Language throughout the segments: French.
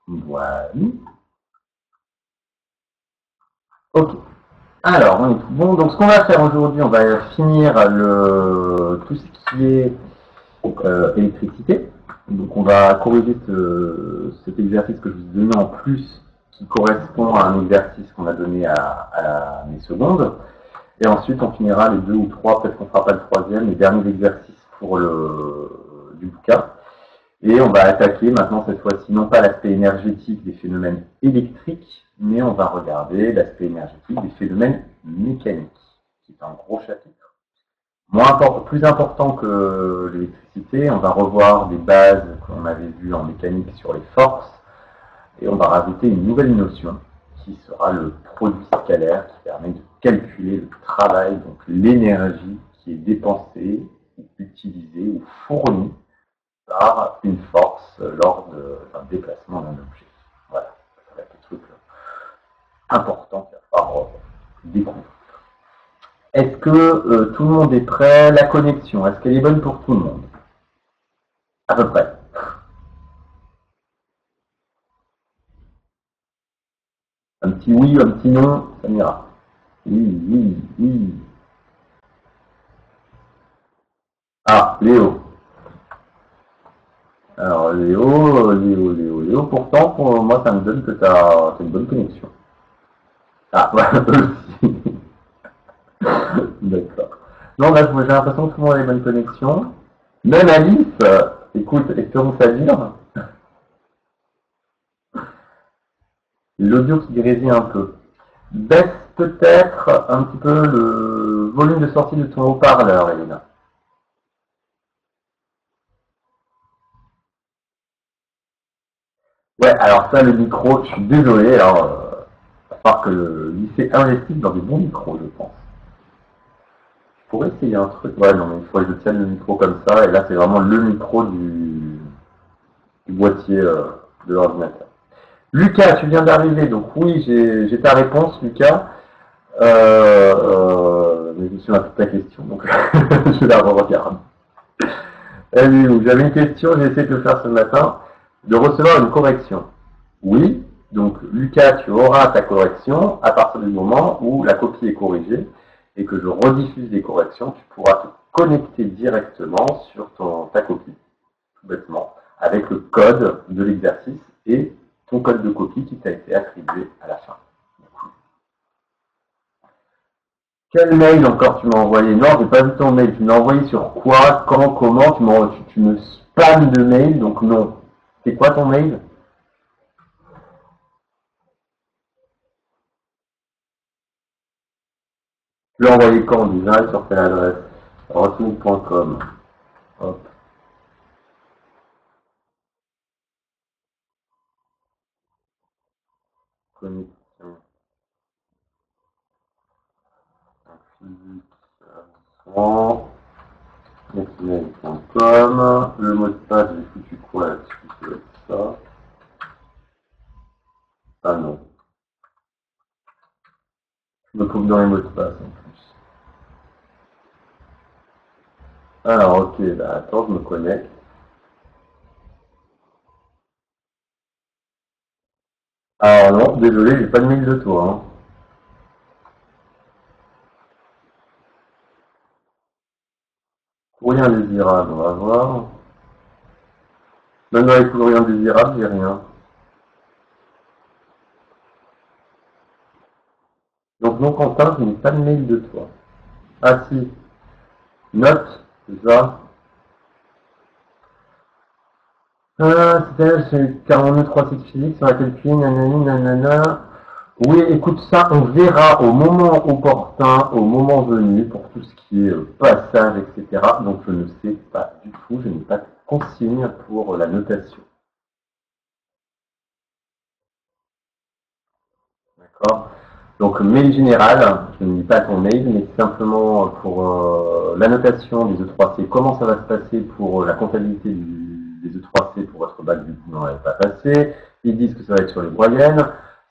Voilà. Ok. Alors, on est tout bon. Donc, ce qu'on va faire aujourd'hui, on va finir tout ce qui est électricité. Donc, on va corriger cet exercice que je vous ai donné en plus, qui correspond à un exercice qu'on a donné à mes secondes. Et ensuite, on finira les deux ou trois, peut-être qu'on ne fera pas le troisième, les derniers exercices pour du bouquin. Et on va attaquer maintenant cette fois-ci non pas l'aspect énergétique des phénomènes électriques, mais on va regarder l'aspect énergétique des phénomènes mécaniques, qui est un gros chapitre. Plus important que l'électricité, on va revoir des bases qu'on avait vues en mécanique sur les forces, et on va rajouter une nouvelle notion qui sera le produit scalaire, qui permet de calculer le travail, donc l'énergie qui est dépensée, ou utilisée, ou fournie par une force lors d'un déplacement d'un objet. Voilà, ça va être des trucs importants qu'il va falloir découvrir. Est-ce que tout le monde est prêt? La connexion, est-ce qu'elle est bonne pour tout le monde? À peu près. Un petit oui, un petit non, ça m'ira. Oui, oui, oui. Ah, Léo. Alors, Léo, pourtant, pour moi, ça me donne que tu as une bonne connexion. Ah, ouais, aussi. D'accord. Non, là, j'ai l'impression que tout le monde a une bonne connexion. Même Alice, écoute, espérons que ça dure. L'audio qui grésille un peu. Baisse peut-être un petit peu le volume de sortie de ton haut-parleur, Elena. Ouais, alors ça, le micro, je suis désolé, alors, il va falloir que le lycée investisse dans des bons micros, je pense. Je pourrais essayer un truc. Ouais, non, mais il faudrait que je tienne le micro comme ça, et là, c'est vraiment le micro du boîtier de l'ordinateur. Lucas, tu viens d'arriver, donc oui, j'ai ta réponse, Lucas. Mais je me souviens de ta question, donc je la regarde. J'avais une question, j'ai essayé de le faire ce matin, de recevoir une correction. Oui, donc Lucas, tu auras ta correction à partir du moment où la copie est corrigée et que je rediffuse des corrections, tu pourras te connecter directement sur ta copie, tout bêtement, avec le code de l'exercice et ton code de copie qui t'a été attribué à la fin. Quel mail encore tu m'as envoyé? Non, j'ai pas vu ton mail. Tu m'as envoyé sur quoi? Quand? Comment? Tu me spams de mail, donc non. C'est quoi ton mail? Tu l'as envoyé quand déjà et sur quelle adresse? Rotmail.com. Hop, connexion. Physique. Hotmail.com. Le mot de passe, j'ai foutu quoi là-dessus? Ça doit être ça. Ah non. Je me trouve dans les mots de passe en plus. Alors, ok, bah attends, je me connecte. Alors non, désolé, j'ai pas de mail de toi. Hein. Courrier indésirable, on va voir. Même dans les courriers indésirables, j'ai rien. Donc non, Quentin, je n'ai pas de mail de toi. Ah si, note, c'est ça. C'est 49 3 sites physiques sur la calcul, nanani, nanana. Oui, écoute, ça, on verra au moment opportun, au moment venu, pour tout ce qui est passage, etc. Donc je ne sais pas du tout, je n'ai pas de consigne pour la notation. D'accord. Donc mail général, je ne lis pas ton mail, mais simplement pour l'annotation des E3C, comment ça va se passer pour la comptabilité des E3C pour votre bac, du coup, non, elle n'est pas passée. Ils disent que ça va être sur les moyennes.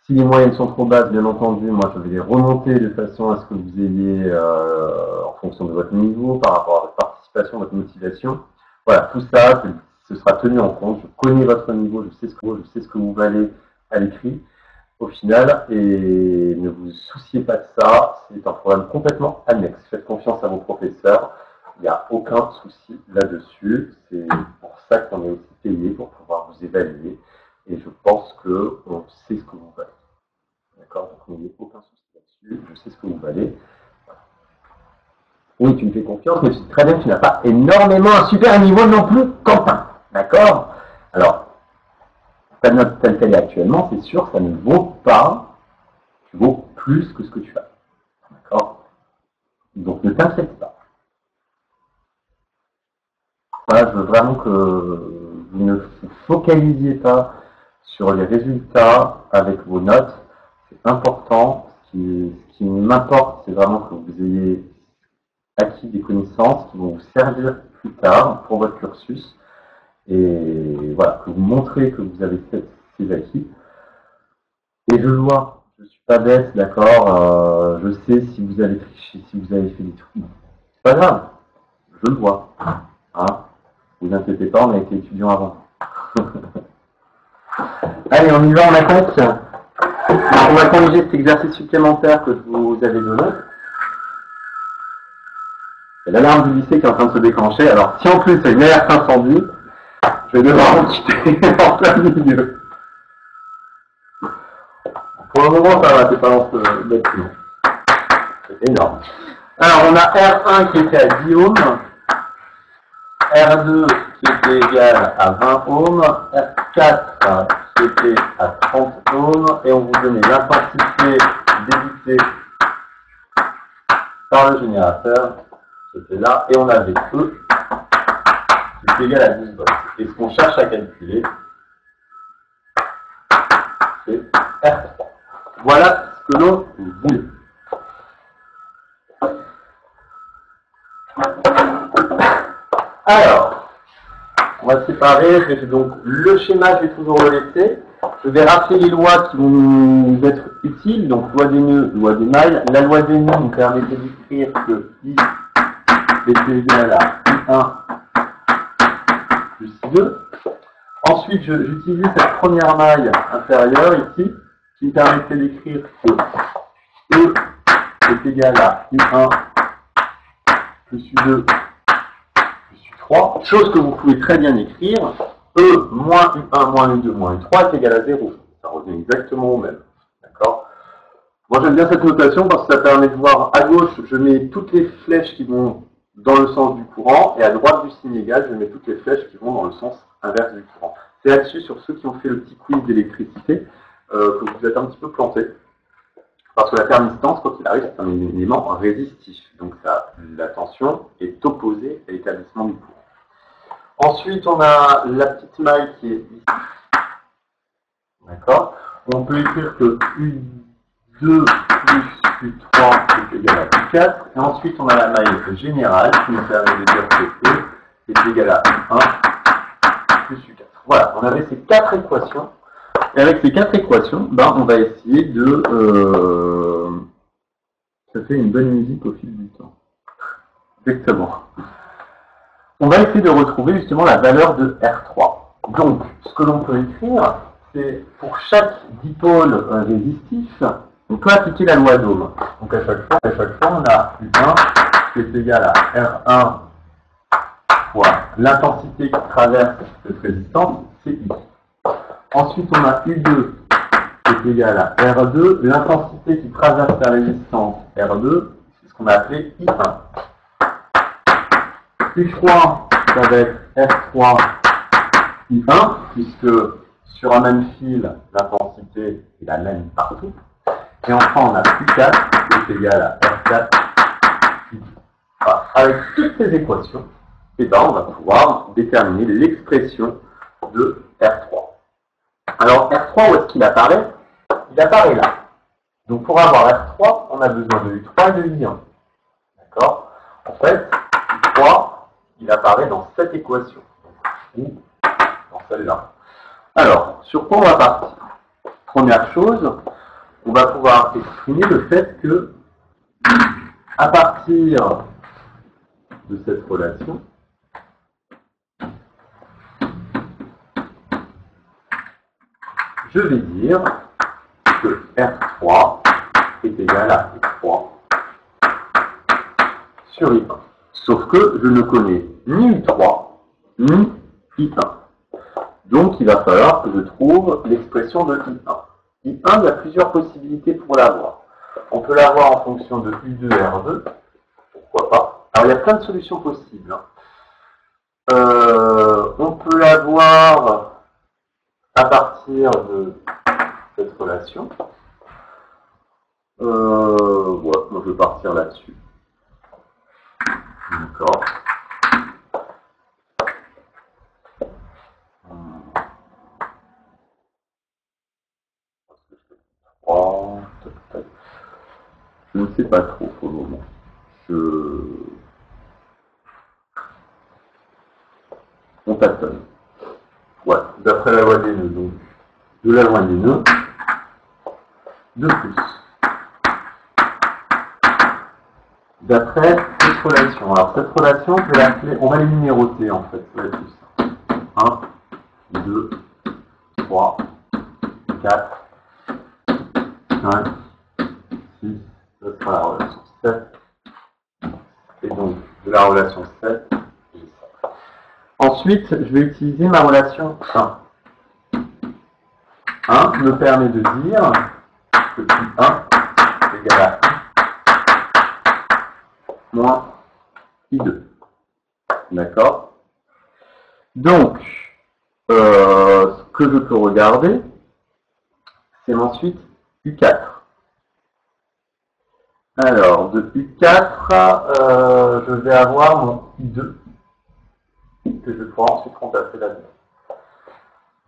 Si les moyennes sont trop basses, bien entendu, moi je vais les remonter de façon à ce que vous ayez, en fonction de votre niveau, par rapport à votre participation, votre motivation. Voilà, tout ça, ce sera tenu en compte. Je connais votre niveau, je sais ce que vous valez à l'écrit, au final, et ne vous souciez pas de ça, c'est un problème complètement annexe. Faites confiance à vos professeurs, il n'y a aucun souci là-dessus. C'est pour ça qu'on est aussi payé, pour pouvoir vous évaluer, et je pense qu'on sait ce que vous valez. D'accord? Donc n'ayez aucun souci là-dessus, je sais ce que vous valez. Oui, tu me fais confiance, mais tu sais très bien que tu n'as pas énormément un super niveau non plus, Quentin. D'accord? Alors, ta note telle qu'elle est actuellement, c'est sûr, ça ne vaut pas, tu vaux plus que ce que tu as. D'accord? Donc ne t'inquiète pas. Voilà, je veux vraiment que vous ne vous focalisiez pas sur les résultats avec vos notes. C'est important. Ce qui m'importe, c'est vraiment que vous ayez acquis des connaissances qui vont vous servir plus tard pour votre cursus. Et voilà, que vous montrez que vous avez fait ces acquis. Et je le vois, je ne suis pas bête, d'accord, je sais si vous avez triché, si vous avez fait des trucs. C'est pas grave, je le vois. Hein, vous inquiétez pas, on a été étudiants avant. Allez, on y va, on attaque. On va corriger cet exercice supplémentaire que je vous avais donné. C'est l'alarme du lycée qui est en train de se déclencher. Alors, si en plus il y a une alerte incendie, je vais devoir en quitter en plein milieu. Pour le moment, ça va, c'est pas dans ce bâtiment. C'est énorme. Alors, on a R1 qui était à 10 ohms, R2 qui était égal à 20 ohms, R4 qui était à 30 ohms, et on vous donnait l'intensité débitée par le générateur, qui était là, et on avait E qui était égal à 10 volts. Et ce qu'on cherche à calculer, c'est R3. Voilà ce que l'on voulait. Alors, on va séparer, donc le schéma, je vais toujours le laisser. Je vais rappeler les lois qui vont nous être utiles, donc loi des nœuds, loi des mailles. La loi des nœuds nous permettait d'écrire que I est égal à I1 plus I2. Ensuite, j'utilisais cette première maille inférieure ici, qui me permettait d'écrire que E est égal à I1 plus I2 plus I3, chose que vous pouvez très bien écrire, E moins U1 moins U2 moins U3 est égal à 0. Ça revient exactement au même. D'accord? Moi j'aime bien cette notation parce que ça permet de voir à gauche, je mets toutes les flèches qui vont dans le sens du courant, et à droite du signe égal, je mets toutes les flèches qui vont dans le sens inverse du courant. C'est là-dessus, sur ceux qui ont fait le petit quiz d'électricité, que vous êtes un petit peu plantés. Parce que la thermistance, quand il arrive, c'est un élément résistif. Donc la tension est opposée à l'établissement du courant. Ensuite, on a la petite maille qui est ici. D'accord? On peut écrire que U2 plus U3 est égal à U4. Et ensuite, on a la maille générale qui nous permet de dire que E est égal à U1 plus U4. Voilà, on avait ces quatre équations. Et avec ces quatre équations, on va essayer de... Ça fait une bonne musique au fil du temps. Exactement. On va essayer de retrouver justement la valeur de R3. Donc, ce que l'on peut écrire, c'est pour chaque dipôle résistif, on peut appliquer la loi d'Ohm. Donc à chaque fois, on a U1 qui est égal à R1 fois l'intensité qui traverse cette résistance, c'est I. Ensuite, on a U2 qui est égal à R2, l'intensité qui traverse la résistance R2, c'est ce qu'on a appelé I1. U3, ça va être R3 I1, puisque sur un même fil, l'intensité est la même partout. Et enfin, on a U4 qui est égal à R4 I2. Voilà. Avec toutes ces équations, on va pouvoir déterminer l'expression de R3. Alors, R3, où est-ce qu'il apparaît? Il apparaît là. Donc, pour avoir R3, on a besoin de U3 et de I1. D'accord? En fait, U3, il apparaît dans cette équation. Ou dans celle-là. Alors, sur quoi on va partir? Première chose, on va pouvoir exprimer le fait que, à partir de cette relation, je vais dire que R3 est égal à I3 sur I1. Sauf que je ne connais ni I3, ni I1. Donc, il va falloir que je trouve l'expression de I1. I1, il y a plusieurs possibilités pour l'avoir. On peut l'avoir en fonction de U2 R2, pourquoi pas. Alors, il y a plein de solutions possibles. On peut l'avoir à partir de cette relation. Ouais, moi je vais partir là-dessus. D'accord. Je ne sais pas trop pour le moment. On tâtonne. Ouais, d'après la loi des nœuds, donc de la loi des nœuds, de plus. D'après cette relation. Alors cette relation, je vais l'appeler, on va les numéroter en fait, ça va être tout ça. 1, 2, 3, 4, 5, 6, ça sera la relation 7. Et donc, de la relation 7, j'ai ça. Ensuite, je vais utiliser ma relation 1. 1 me permet de dire que I1 est égal à I moins I2. D'accord? Donc, ce que je peux regarder, c'est ensuite U4. Alors, de U4, je vais avoir mon I2, que je pourrai ensuite remplacer là-dedans.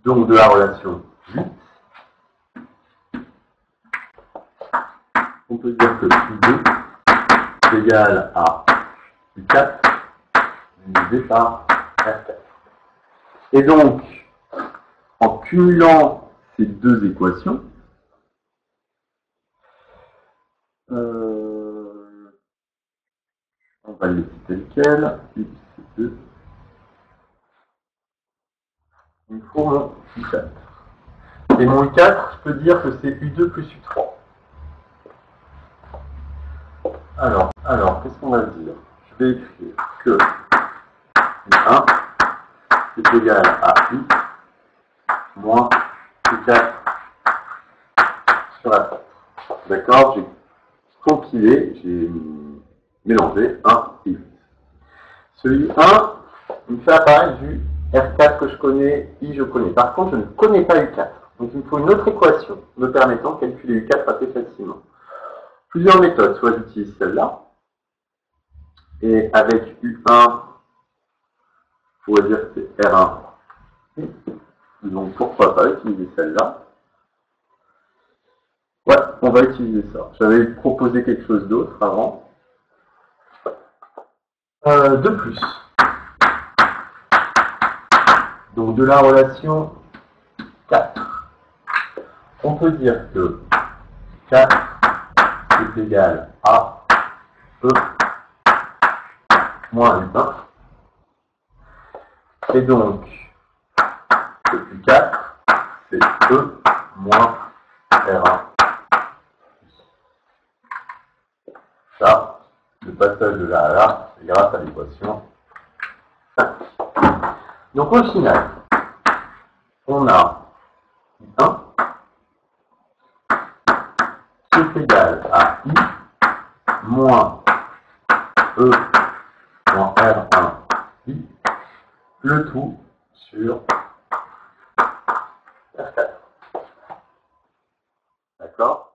Donc, de la relation 8, on peut dire que I2 est égal à U4 divisé par R4. Et donc, en cumulant ces deux équations, on va les laisser telles quelles. U2. Il me faut mon U4. Et mon U4, je peux dire que c'est U2 plus U3. Alors qu'est-ce qu'on va dire? Je vais écrire que U1 est égal à I moins U4 sur la 4. D'accord? J'ai compilé, j'ai mélangé 1 et 8. Celui 1, il me fait apparaître du R4 que je connais, I je connais. Par contre, je ne connais pas U4. Donc il me faut une autre équation me permettant de calculer U4 assez facilement. Plusieurs méthodes, soit j'utilise celle-là, et avec U1, je pourrais dire que c'est R1. Donc pourquoi pas utiliser celle-là? Ouais, on va utiliser ça. J'avais proposé quelque chose d'autre avant. De plus. Donc de la relation 4. On peut dire que 4 est égal à E moins U1. Et donc, depuis 4, c'est E moins R1. Ça, le passage de là à là, c'est grâce à l'équation 5. Donc au final, on a I1 qui est égal à I moins E moins R1 I, le tout sur R4. D'accord?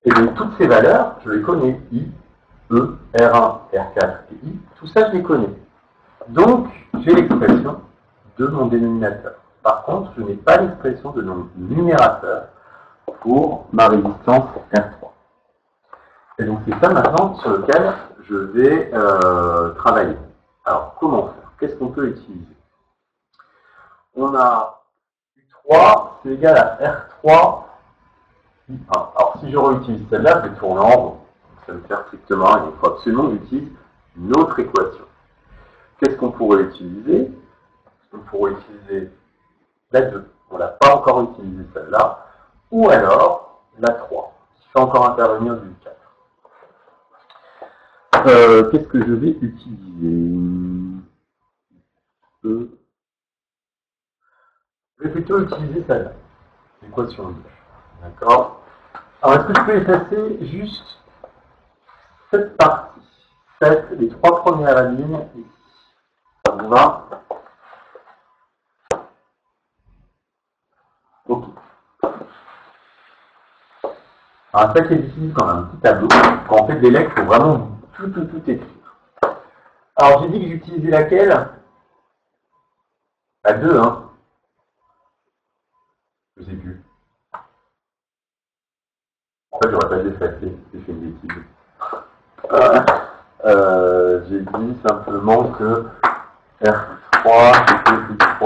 Et donc toutes ces valeurs, je les connais. I, E, R1, R4 et I, tout ça je les connais. Donc j'ai l'expression de mon dénominateur. Par contre, je n'ai pas l'expression de mon numérateur pour ma résistance R3. Et donc c'est ça maintenant sur lequel je vais travailler. Alors comment faire? Qu'est-ce qu'on peut utiliser? On a U3, c'est égal à R3 I1. Alors si je réutilise celle-là, je vais tourner en rond. Ça me sert strictement rien. Il faut absolument que j'utilise une autre équation. Qu'est-ce qu'on pourrait utiliser? On pourrait utiliser la 2. on n'a pas encore utilisé celle-là, ou alors la 3, qui fait encore intervenir du 4. Qu'est-ce que je vais utiliser? Je vais plutôt utiliser celle-là, l'équation 2. D'accord? Alors, est-ce que je peux effacer juste cette partie, les 3 premières lignes ici? Ça vous va? Ok. Alors, ça qui est difficile quand même, un petit tableau. Quand on fait des lettres, il faut vraiment tout écrire. Alors, j'ai dit que j'utilisais laquelle? La 2, hein. Je sais plus. En fait, j'aurais pas dû effacer, j'ai fait une bêtise. J'ai dit simplement que R3, c'était I3,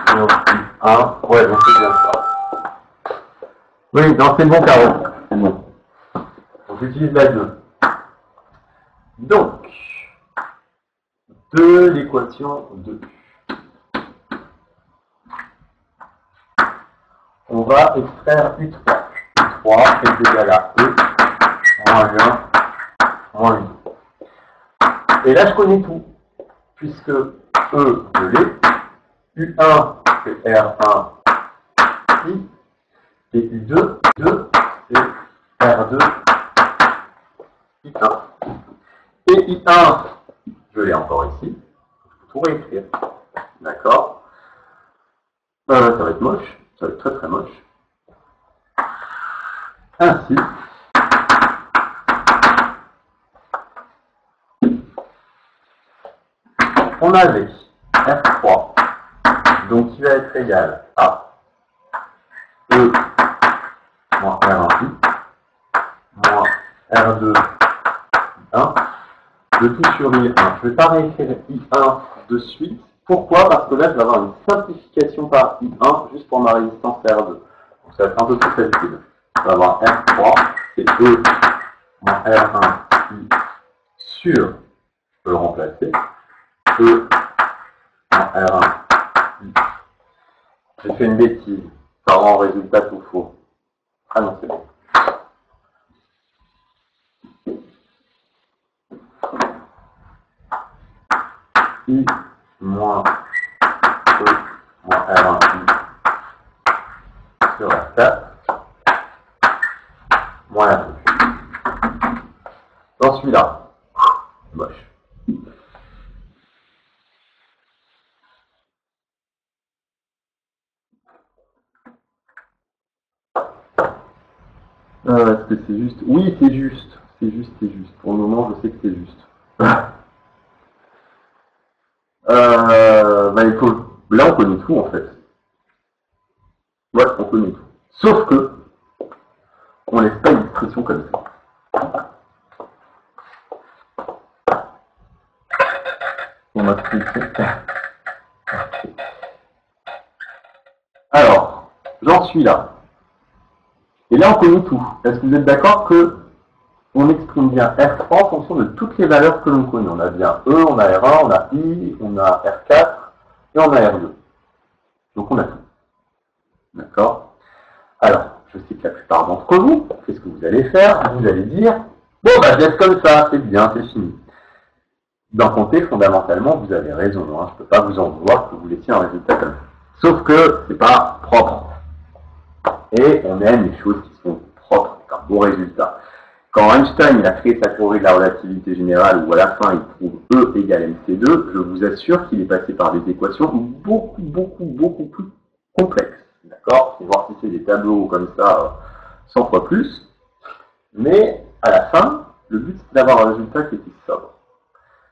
et ensuite 1. Ouais, donc c'est bien ça. Oui, non, c'est bon, Caro. C'est bon. Donc, j'utilise la 2. Donc, de l'équation 2. On va extraire U3. U3 est égal à E moins 1 moins 2. Et là, je connais tout, puisque E, je l'ai. U1, c'est R1 I. Et U2, 2, c'est R2 I1. Et I1, je l'ai encore ici. Je peux tout réécrire. D'accord? Ça va être moche. Ça va être très très moche. Ainsi, on avait R3, donc qui va être égal à E moins R1I moins R2 I1. Le tout sur I1. Je ne vais pas réécrire I1 de suite. Pourquoi? Parce que là, je vais avoir une simplification par I1 juste pour ma résistance R2. Donc ça va être un peu plus facile. On va avoir R3, c'est E moins R1 I sur, je peux le remplacer, E moins R1 I. J'ai fait une bêtise. Ça rend résultat tout faux. Ah non, c'est bon. I moins E moins R1I sur R4 moins R2. Dans celui-là, moche. Est-ce que c'est juste? Oui, c'est juste. C'est juste, c'est juste. Pour le moment, je sais que c'est juste. Il faut... Là, on connaît tout, en fait. Ouais, on connaît tout. Sauf que, on laisse pas une expression comme ça. On a pris Alors, j'en suis là. Et là, on connaît tout. Est-ce que vous êtes d'accord que on exprime bien R3 en fonction de toutes les valeurs que l'on connaît? On a bien E, on a R1, on a I, on a R4 et on a R2. Donc on a tout. D'accord? Alors, je sais que la plupart d'entre vous, qu'est-ce que vous allez faire? Vous allez dire, bon, bah, je laisse comme ça, c'est bien, c'est fini. D'en compter, fondamentalement, vous avez raison. Hein. Je ne peux pas vous en vouloir que vous laissiez un résultat comme ça. Sauf que c'est pas propre. Et on aime les choses qui sont propres, avec un beau résultat. Quand Einstein il a créé sa théorie de la relativité générale, où à la fin il trouve E égale mc2, je vous assure qu'il est passé par des équations beaucoup plus complexes. D'accord? C'est voir si c'est des tableaux comme ça, 100 fois plus. Mais à la fin, le but c'est d'avoir un résultat qui était sobre.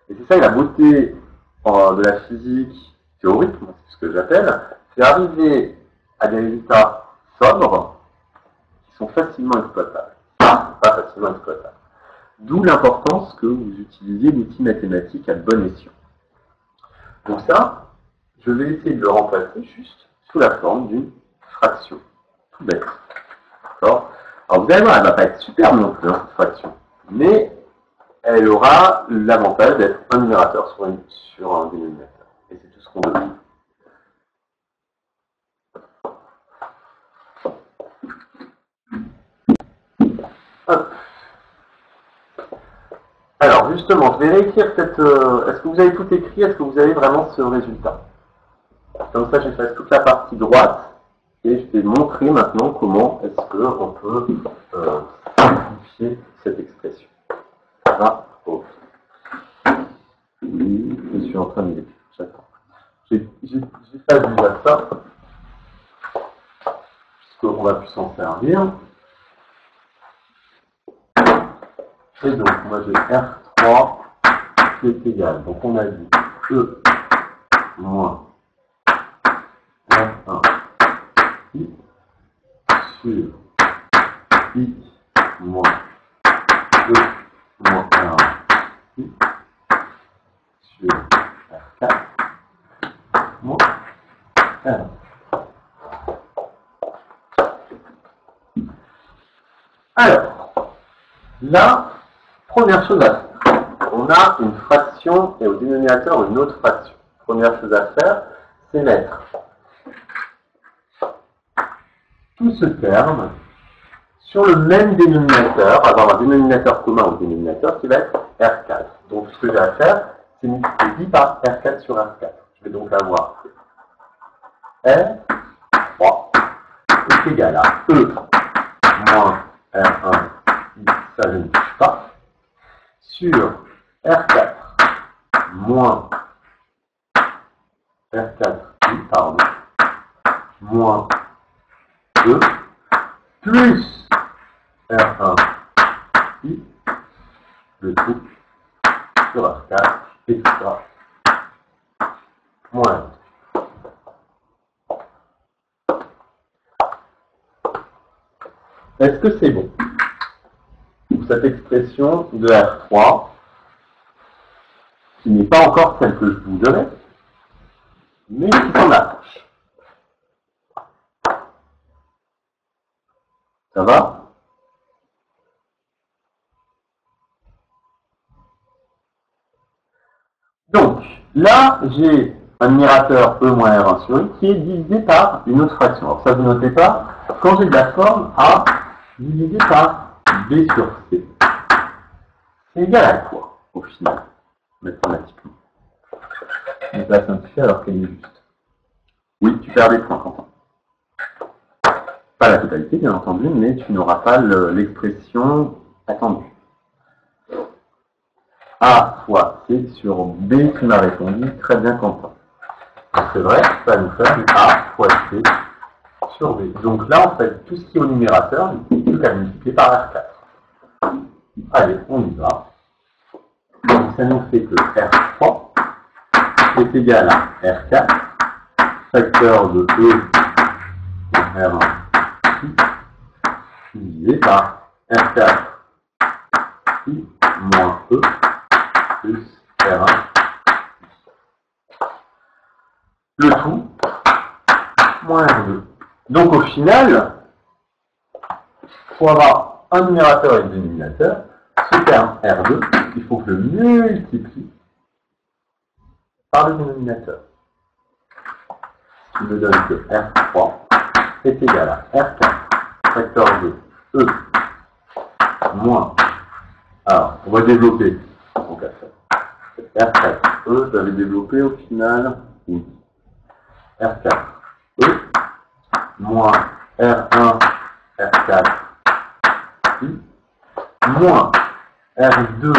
Et c'est ça la beauté de la physique théorique, c'est ce que j'appelle, c'est arriver à des résultats sobres qui sont facilement exploitables. Pas facilement exploitables. D'où l'importance que vous utilisiez l'outil mathématique à bon escient. Donc ça, je vais essayer de le remplacer juste sous la forme d'une fraction. Tout bête. D'accord? Alors vous allez voir, elle ne va pas être superbe non plus, cette fraction. Mais elle aura l'avantage d'être un numérateur sur un dénominateur. Et c'est tout ce qu'on veut. Alors justement, je vais réécrire cette... est-ce que vous avez tout écrit? Est-ce que vous avez vraiment ce résultat? Comme ça, j'efface toute la partie droite et je vais montrer maintenant comment est-ce qu'on peut simplifier cette expression. Ah, oh. Oui, je suis en train de l'écrire. J'attends. J'efface déjà ça, puisqu'on va plus s'en servir. Et donc, moi j'ai R3 qui est égal. Donc on a dit E moins R1 I sur I moins E moins R1 I sur R4 moins R1. Alors, là, première chose à faire, on a une fraction et au dénominateur une autre fraction. Première chose à faire, c'est mettre tout ce terme sur le même dénominateur, avoir un dénominateur commun au dénominateur qui va être R4. Donc ce que j'ai à faire, c'est multiplier 10 par R4 sur R4. Je vais donc avoir R3 est égal à E moins R1, ça je ne touche pas, sur R4 moins R4, pardon, moins 2, plus R1, I, le tout sur R4, et tout ça, moins 1. Est-ce que c'est bon pour cette expression de R3 qui n'est pas encore celle que je vous donnais, mais qui s'en approche? Ça va? Donc, là, j'ai un numérateur E moins R1 sur I qui est divisé par une autre fraction. Alors ça, vous notez pas, quand j'ai de la forme A divisé par B sur C, c'est égal à quoi, au final, mathématiquement? On va simplifier alors qu'elle est juste. Oui, tu perds des points, Quentin. Pas la totalité, bien entendu, mais tu n'auras pas l'expression attendue. A fois C sur B, tu m'as répondu, très bien, Quentin. C'est vrai, ça va nous faire A fois C sur B. Donc là, en fait, tout ce qui est au numérateur, il n'y a plus qu'à multiplier par R4. Allez, on y va. Donc ça nous fait que R3 est égal à R4, facteur de E R1 divisé par R4 I moins E plus R1. Le tout, moins R2. Donc au final, pour avoir un numérateur et un dénominateur, ce terme R2, il faut que je le multiplie par le dénominateur. Ce qui me donne que R3 est égal à R4, facteur de E, moins. Alors, on va développer. Donc, R4E, j'avais développé au final, oui. R4E, moins R1, R4, I, moins R2,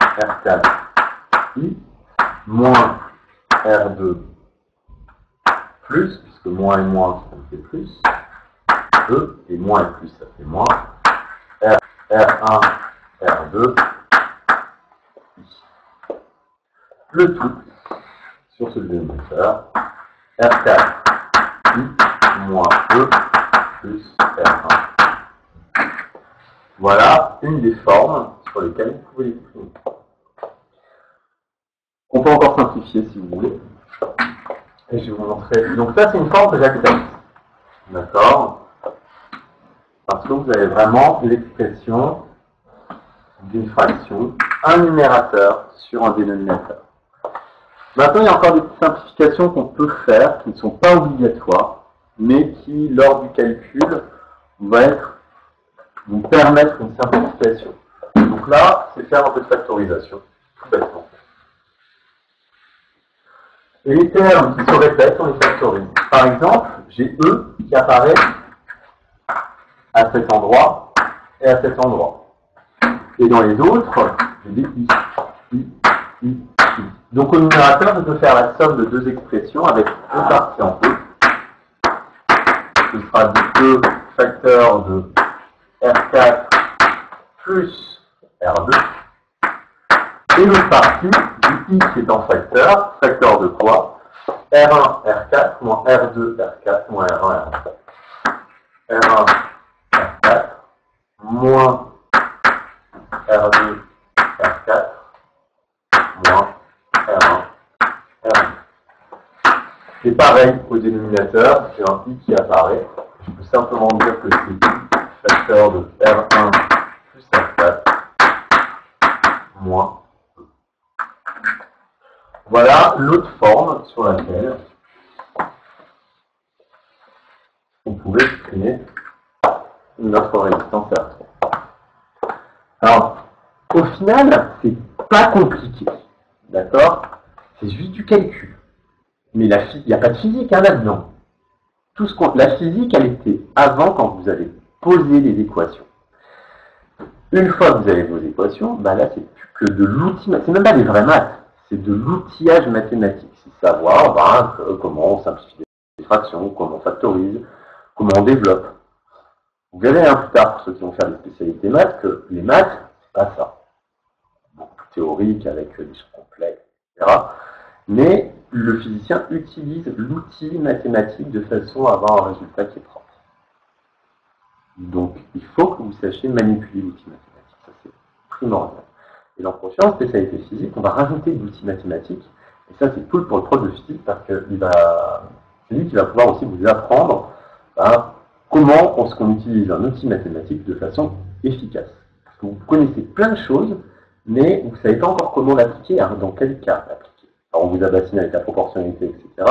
R4, I, moins R2, plus, puisque moins et moins, ça me fait plus, E, et moins et plus, ça fait moins, R1, R2, I. Le tout sur ce dénominateur, R4, I, moins E, plus R1. Voilà une des formes sur lesquelles vous pouvez l'exprimer. On peut encore simplifier si vous voulez. Et je vais vous montrer. Donc ça, c'est une forme que j'accepte. D'accord? Parce que vous avez vraiment l'expression d'une fraction, un numérateur sur un dénominateur. Maintenant, il y a encore des petites simplifications qu'on peut faire, qui ne sont pas obligatoires, mais qui, lors du calcul, vont permettre une simplification. Donc Donc là, c'est faire un peu de factorisation, tout bêtement. Et les termes qui se répètent, on les factorise. Par exemple, j'ai E qui apparaît à cet endroit et à cet endroit. Et dans les autres, j'ai des I, I, I, I. Donc au numérateur, je peux faire la somme de deux expressions avec deux parties en E. Ce sera du E facteur de R4 plus R2. Et l'autre partie, du I qui est en facteur, facteur de quoi? R1, R4, moins R2, R4, moins R1, R4. R1, R4, moins R2, R4, moins R1, R2. C'est pareil au dénominateur, c'est un I qui apparaît. Je peux simplement dire que c'est I facteur de R1 plus R4, moins E. Voilà l'autre forme sur laquelle on pouvait exprimer notre résistance R3. Alors, au final, c'est pas compliqué, d'accord? C'est juste du calcul. Mais il n'y a pas de physique là-dedans. La physique, elle était avant quand vous avez posé les équations. Une fois que vous avez vos équations, bah là, c'est plus que de l'outil, c'est même pas des vraies maths, c'est de l'outillage mathématique. C'est savoir comment on simplifie des fractions, comment on factorise, comment on développe. Vous verrez plus tard, pour ceux qui vont faire des spécialités maths, que les maths, c'est pas ça. Beaucoup plus théorique, avec des choses complexes, etc. Mais le physicien utilise l'outil mathématique de façon à avoir un résultat qui est propre. Donc, il faut que vous sachiez manipuler l'outil mathématique. Ça, c'est primordial. Et l'an prochain, en spécialité physique, on va rajouter l'outil mathématique. Et ça, c'est cool pour le prof de physique parce que c'est lui qui va pouvoir aussi vous apprendre comment est-ce qu'on utilise un outil mathématique de façon efficace. Parce que vous connaissez plein de choses, mais vous ne savez pas encore comment l'appliquer, dans quel cas l'appliquer. Alors, on vous a bassiné avec la proportionnalité, etc.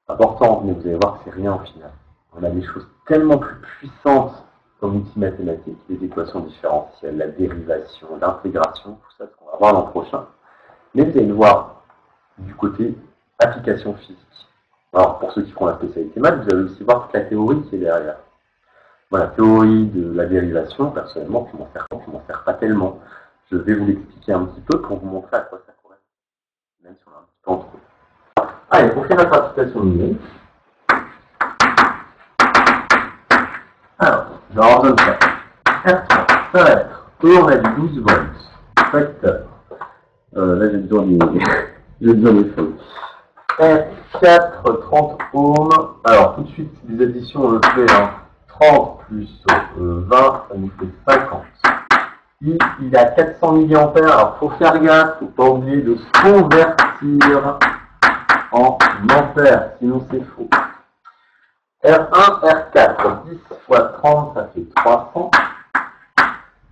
Important, mais vous allez voir que c'est rien au final. On a des choses tellement plus puissantes comme outil mathématique, les équations différentielles, la dérivation, l'intégration, tout ça, ce qu'on va voir l'an prochain. Mais vous allez le voir du côté application physique. Alors, pour ceux qui font la spécialité maths, vous allez aussi voir toute la théorie qui est derrière. Voilà, théorie de la dérivation, personnellement, je m'en sers pas tellement. Je vais vous l'expliquer un petit peu pour vous montrer à quoi ça correspond. Même si on a un petit peu entre eux. Allez, on fait notre application numérique. Alors, je ordonne ça. R3, ça va être, on a du 12 volts, facteur. Là, j'ai besoin des feuilles. R4, 30 ohms. Alors, tout de suite, les additions, on le fait. 30 plus 20, ça nous fait 50. Il a 400 mA. Alors, il faut faire gaffe, il ne faut pas oublier de convertir en ampères, sinon c'est faux. R1, R4, 10 fois 30, ça fait 300.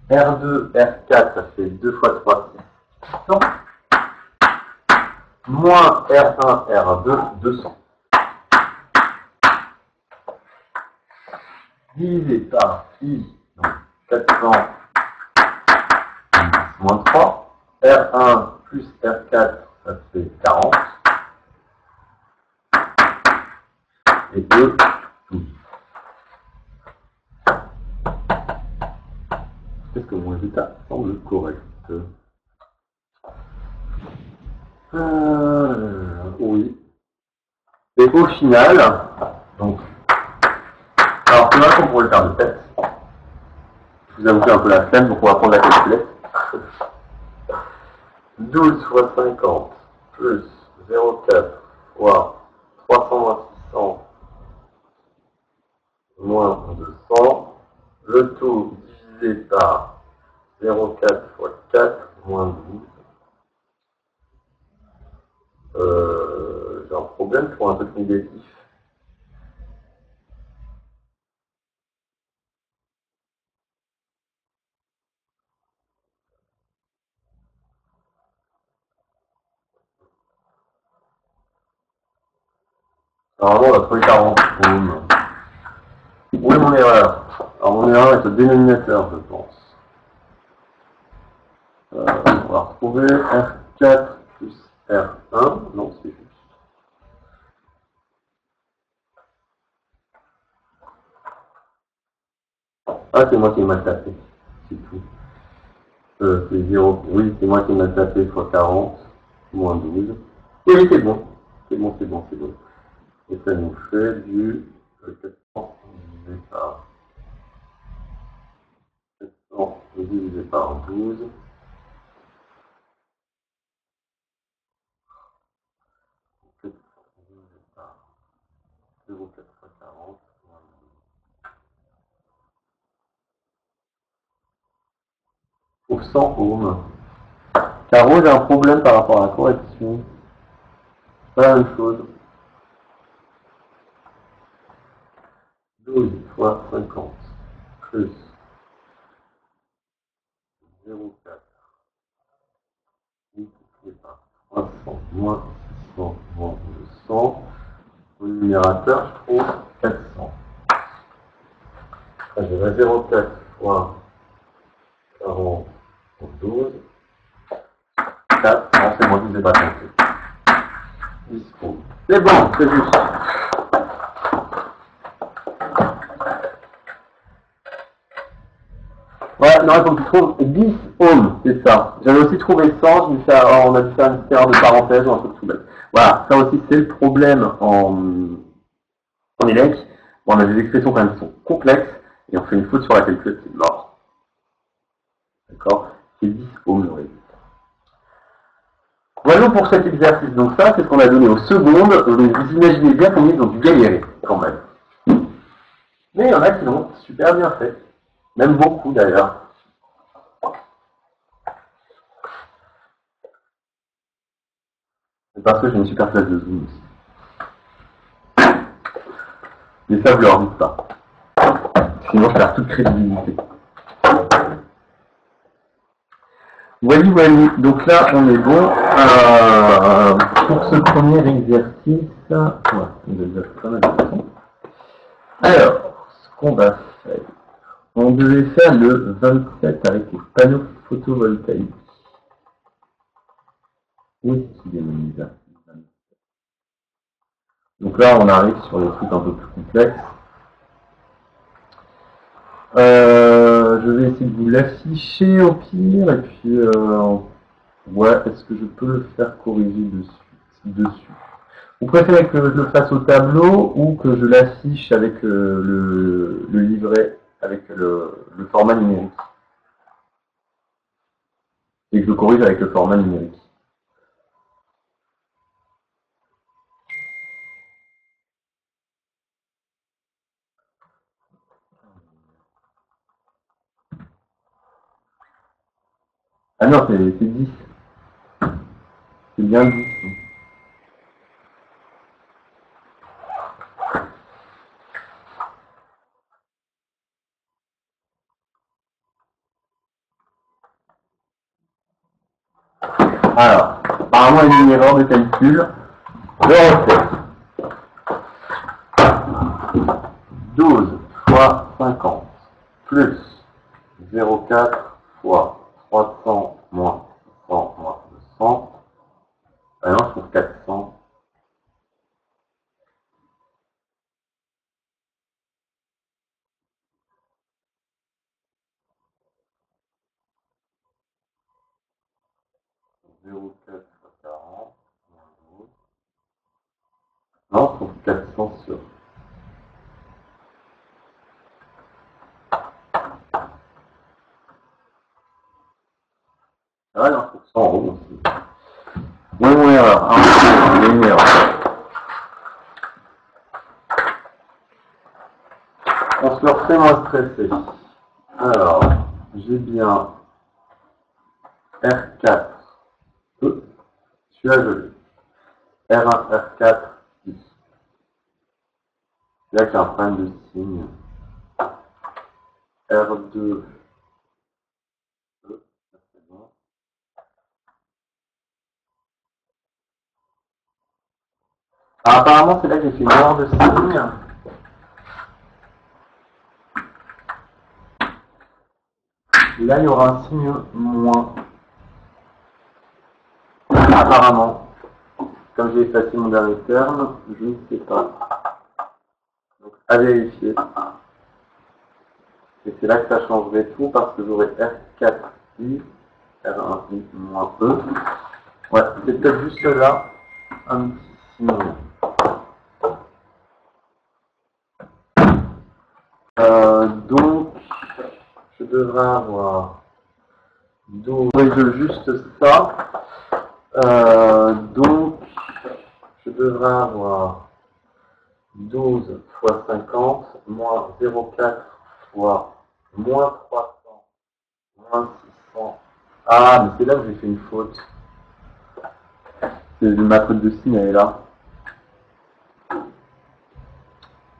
R2, R4, ça fait 2 fois 3, 600. Moins R1, R2, 200. Divisé par I, donc 400 moins 3. R1 plus R4, ça fait 40. Et 2, 12. Est-ce que mon résultat semble correct? Oui. Et au final, donc, alors c'est vrai qu'on pourrait le faire de tête. Je vous avoue un peu la flemme, donc on va prendre la calculette. 12 fois 50 plus 0,4 fois 300 moins 600 moins 200, le tout divisé par 0,4 fois 4 moins 12. J'ai un problème pour un truc négatif. Normalement, on a trouvé 40 ohms. Où est mon erreur? Alors, mon erreur est au dénominateur, je pense. On va retrouver R4 plus R1. Non, c'est juste. Ah, c'est moi qui m'a tapé. C'est tout. C'est 0. Oui, c'est moi qui m'a tapé fois 40, moins 12. Et oui, c'est bon. C'est bon, c'est bon, c'est bon. Et ça nous fait du 400 divisé par 700 divisé par 12. 400 divisé par 0,4 fois 40. Pour 100 ohms. Caro, j'ai un problème par rapport à la correction. Pas la même chose. 12 fois 50 plus 0,4 multiplié par 300 moins 600 moins 200. Au numérateur, je trouve 400. J'aurai 0,4 fois 40 pour 12. 4, non, c'est moi qui ne vais pas compter. 10 ohms. C'est bon, c'est juste. Ouais, non, il faut que tu trouves 10 ohms, c'est ça. J'avais aussi trouvé 100, on a dû faire une paire de parenthèses ou un truc tout bête. Voilà, ça aussi c'est le problème en élec. Bon, on a des expressions quand même qui sont complexes, et on fait une faute sur la calculette, c'est mort. D'accord? C'est 10 ohms le résultat. Voilà pour cet exercice. Donc ça, c'est ce qu'on a donné aux secondes. Donc vous imaginez bien combien ils ont dû galérer, quand même. Mais il y en a qui l'ont super bien fait. Même beaucoup d'ailleurs. C'est parce que j'ai une super place de zoom aussi. Mais ça, vous leur dites pas. Sinon, je perds toute crédibilité. Voilà. Donc là, on est bon. Pour ce premier exercice, ouais, on va dire pas mal de temps. Alors, ce qu'on va faire, on devait faire le 27 avec les panneaux photovoltaïques. Où est-ce qu'il est mon exercice? Donc là, on arrive sur les trucs un peu plus complexes. Je vais essayer de vous l'afficher au pire, et puis, ouais, est-ce que je peux le faire corriger dessus? Vous préférez que je le fasse au tableau ou que je l'affiche avec le livret, avec le format numérique? Et que je le corrige avec le format numérique. Ah non, c'est 10. C'est bien 10. Alors, apparemment, il y a une erreur de calcul. Je refais. 12 fois 50 plus 0,4 fois 300 moins 100 moins 200. Ah non, je trouve 400. Zéro quatre fois 40 moins 12. Non, je trouve 400 sur. Ah non, je trouve 100 euros aussi. Oui, alors, il y a une erreur. On se le refait moins stressé. Alors, j'ai bien R4. Celui-là, je l'ai. R1, R4, 10. Là, j'ai un problème de signe. R2, c'est bon. Ah, apparemment, c'est là que j'ai fait une erreur de signe. Là, il y aura un signe moins. apparemment, comme j'ai effacé mon dernier terme, je ne sais pas. Donc à vérifier. Et c'est là que ça changerait tout parce que j'aurais R4I, R1I moins E. Ouais, c'est peut-être juste là un petit signe. Donc, je devrais avoir 12, juste ça. Donc, je devrais avoir 12 fois 50 moins 0,4 fois moins 300 moins 600. Ah, mais c'est là que j'ai fait une faute. Ma cote de signe, elle est là.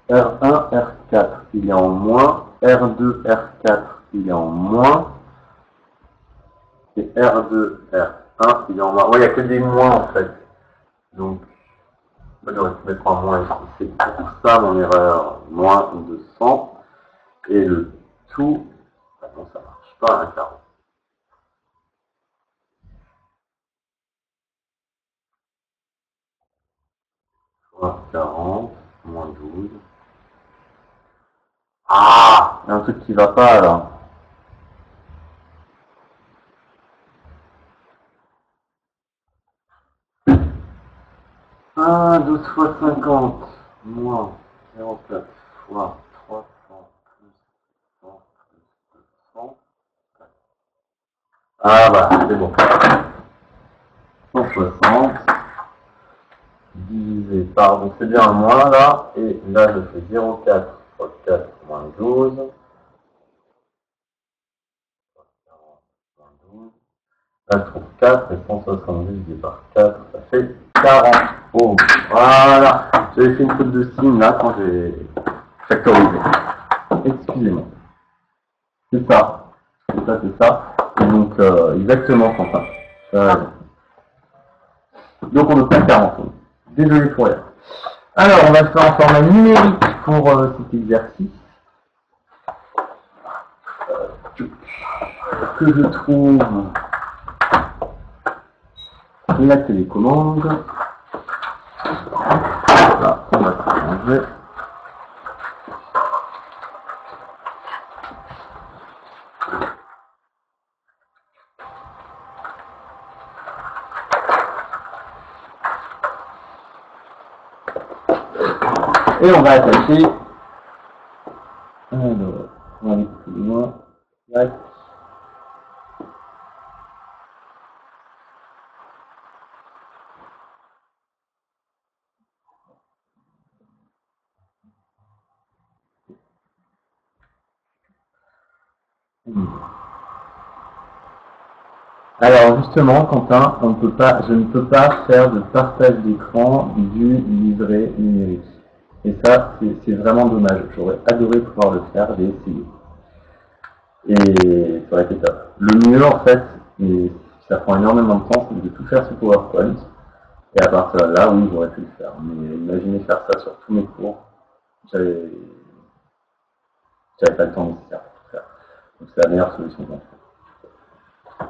R1, R4, il est en moins. R2, R4, il est en moins. Et R2, R1, il est en moins. Ouais, il n'y a que des moins en fait. Donc, j'aurais pu mettre en moins ici. C'est pour ça mon erreur. Moins 200. Et le tout. Ah non, ça marche pas, hein, 40. Moins 40, moins 12. Ah, il y a un truc qui va pas là. 12 fois 50 moins 0,4 fois 300 plus 100 plus 200. Ah voilà, c'est bon. 160 divisé par, donc c'est bien un moins là, et là je fais 0,4 fois 4 moins 12. 12. Là je trouve 4 et 170 divisé par 4, ça fait 40. Oh, voilà. J'avais fait une faute de signe là quand j'ai factorisé. Excusez-moi. C'est ça. C'est ça, c'est ça. Et donc, exactement, Quentin. Donc, on obtient 40. Désolé pour rien. Alors, on va faire en format numérique pour cet exercice. Que je trouve la télécommande. Là, on va changer. Et on va attacher. Alors, on va aller plus loin. Tac. Alors justement, Quentin, je ne peux pas faire de partage d'écran du livret numérique. Et ça, c'est vraiment dommage. J'aurais adoré pouvoir le faire, j'ai essayé. Et ça aurait été top. Le mieux, en fait, et ça prend énormément de temps, c'est de tout faire sur PowerPoint. Et à partir de là, oui, j'aurais pu le faire. Mais imaginez faire ça sur tous mes cours. J'avais pas le temps nécessaire pour tout faire. Donc c'est la meilleure solution qu'on fait.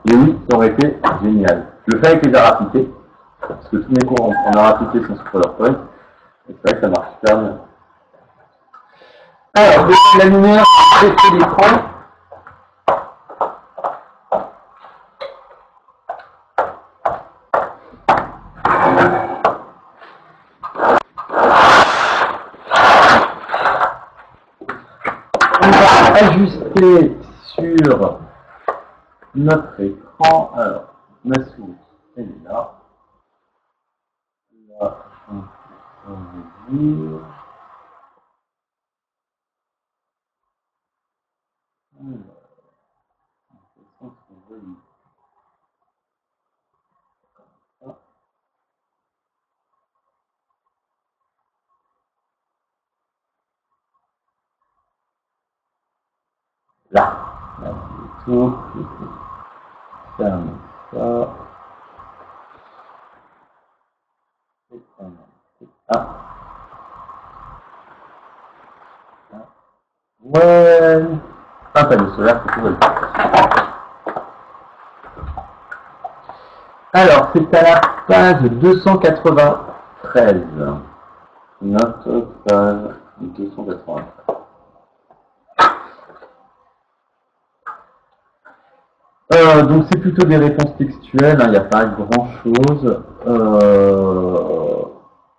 Et oui, ça aurait été génial. Je le fais avec les arts appliqués, parce que tous mes cours en arts appliqués sont sur PowerPoint. Et c'est vrai que ça marche super bien. Alors, la lumière, baisser l'écran. On va ajuster sur notre écran. Alors, ma souris, elle est là. Là, on va dire. Là, c'est tout. Ferme ça. Ah. Ouais. Ah, panneau solaire, c'est tout. Alors, c'est à la page 293. Notre page 293. Donc c'est plutôt des réponses textuelles, il n'y a pas grand chose.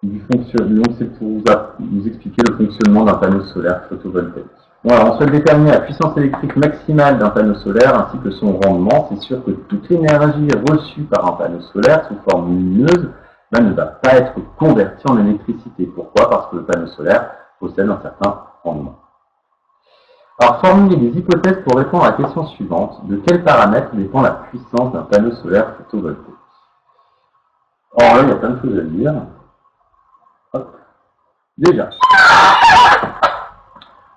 Donc c'est pour vous expliquer le fonctionnement d'un panneau solaire photovoltaïque. Voilà, on souhaite déterminer la puissance électrique maximale d'un panneau solaire ainsi que son rendement. C'est sûr que toute l'énergie reçue par un panneau solaire sous forme lumineuse ne va pas être convertie en électricité. Pourquoi? Parce que le panneau solaire possède un certain rendement. Alors, formuler des hypothèses pour répondre à la question suivante. De quels paramètres dépend la puissance d'un panneau solaire photovoltaïque? Alors là, il y a plein de choses à dire. Hop. Déjà,